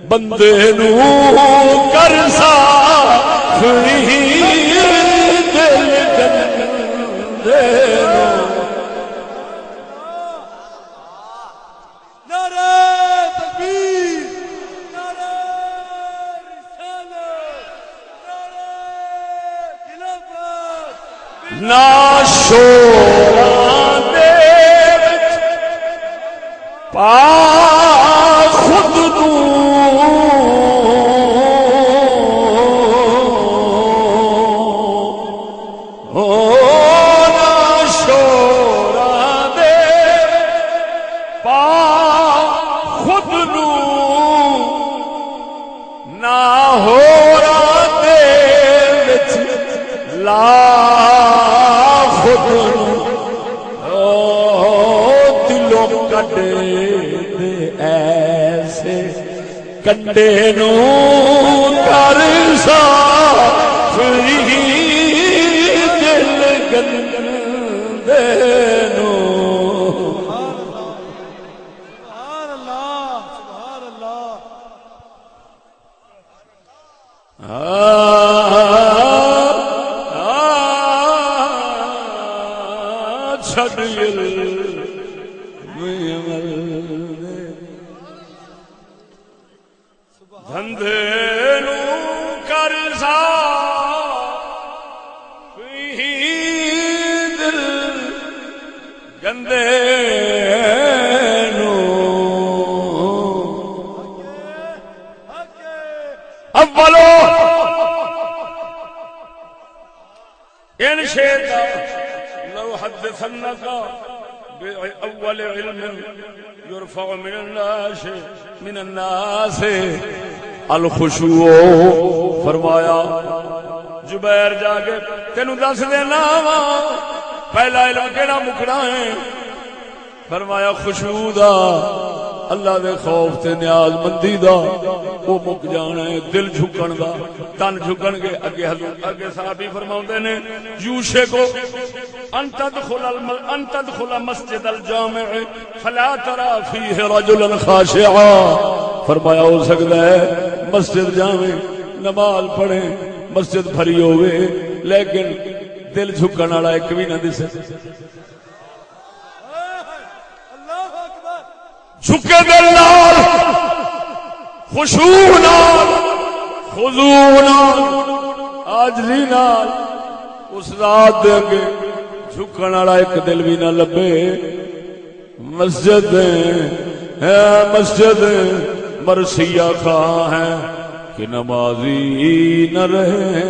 بندے نو کر صاف دل گندے نو نعرہ تکبیر نعرہ رسالت نعرہ خلافت نا شوراں دے وچ پا خود نو نا شوراں دے پا خود نو نہ ہورا دے وچ لا خود نو دلوں کڈے دے ایسے کنڈے نو کر صاف دل گندے نو سبحان اللہ سبحان اللہ چھڈ دھندے نو کر صاف دل گندے نو اولو ان شئت لو حدثنك بأول علم يرفع من الناس الخشوع فرمایا جبیر جا کے تینوں دس دینا وا پہلا علم کیڑا مکنا ہے فرمایا خشوع دا اللہ دے خوف تے نیاز مندی دا وہ مک جانا ہے، دل جھکن دا، تن جھکن گے. اگے حضور اگے صحابی فرماؤندے نے یوشے کو ان تدخل مسجد الجامع فلا ترى فيه رجلا خاشعا. فرمایا ہو سکتا ہے مسجد جامع نماز پڑھے مسجد بھری ہوئے لیکن دل جھکن والا ایک بھی نہ دسے. جھکے دل نال خشوع نال خضوع نال عاجزی نال اس ذات دے اگے جھکن والا ایک دل بھی نہ لبے. مسجد ہے مسجد مرثیہ خواہ ہے کہ نمازی نہ رہے،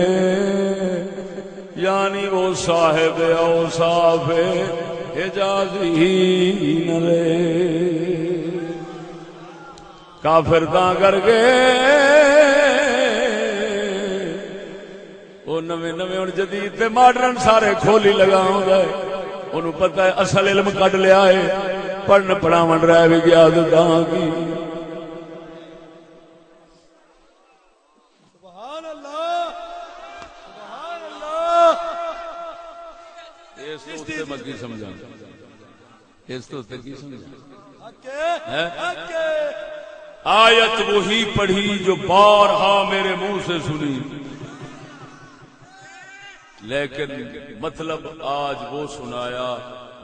یعنی وہ صاحب اوصاف حجازی نہ رہے. کافر تاں کر کے وہ نویں نویں ہن جدید تے ماڈرن سارے کھولی لگاؤں گے. انہوں پتہ ہے اصل علم کڈ لیا ہے، پڑھن پڑھاون رہ بھی گیا تو تاں کی. سبحان اللہ سبحان اللہ. اس تو تے میں کی سمجھاں، اس تو تے کی سمجھاں. آیت وہی پڑھی جو بارہا میرے منہ سے سنی، لیکن مطلب آج وہ سنایا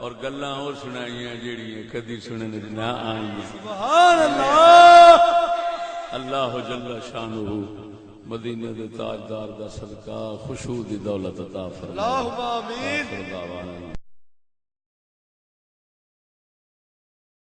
اور گلاں اور سنائیاں جیڑیاں کدی سنن نہ آئیں. سبحان اللہ. اللہ جل شانہ مدینے دے تاجدار دا صدقہ خشوع دی دولت عطا فرمائے. اللہم آمین.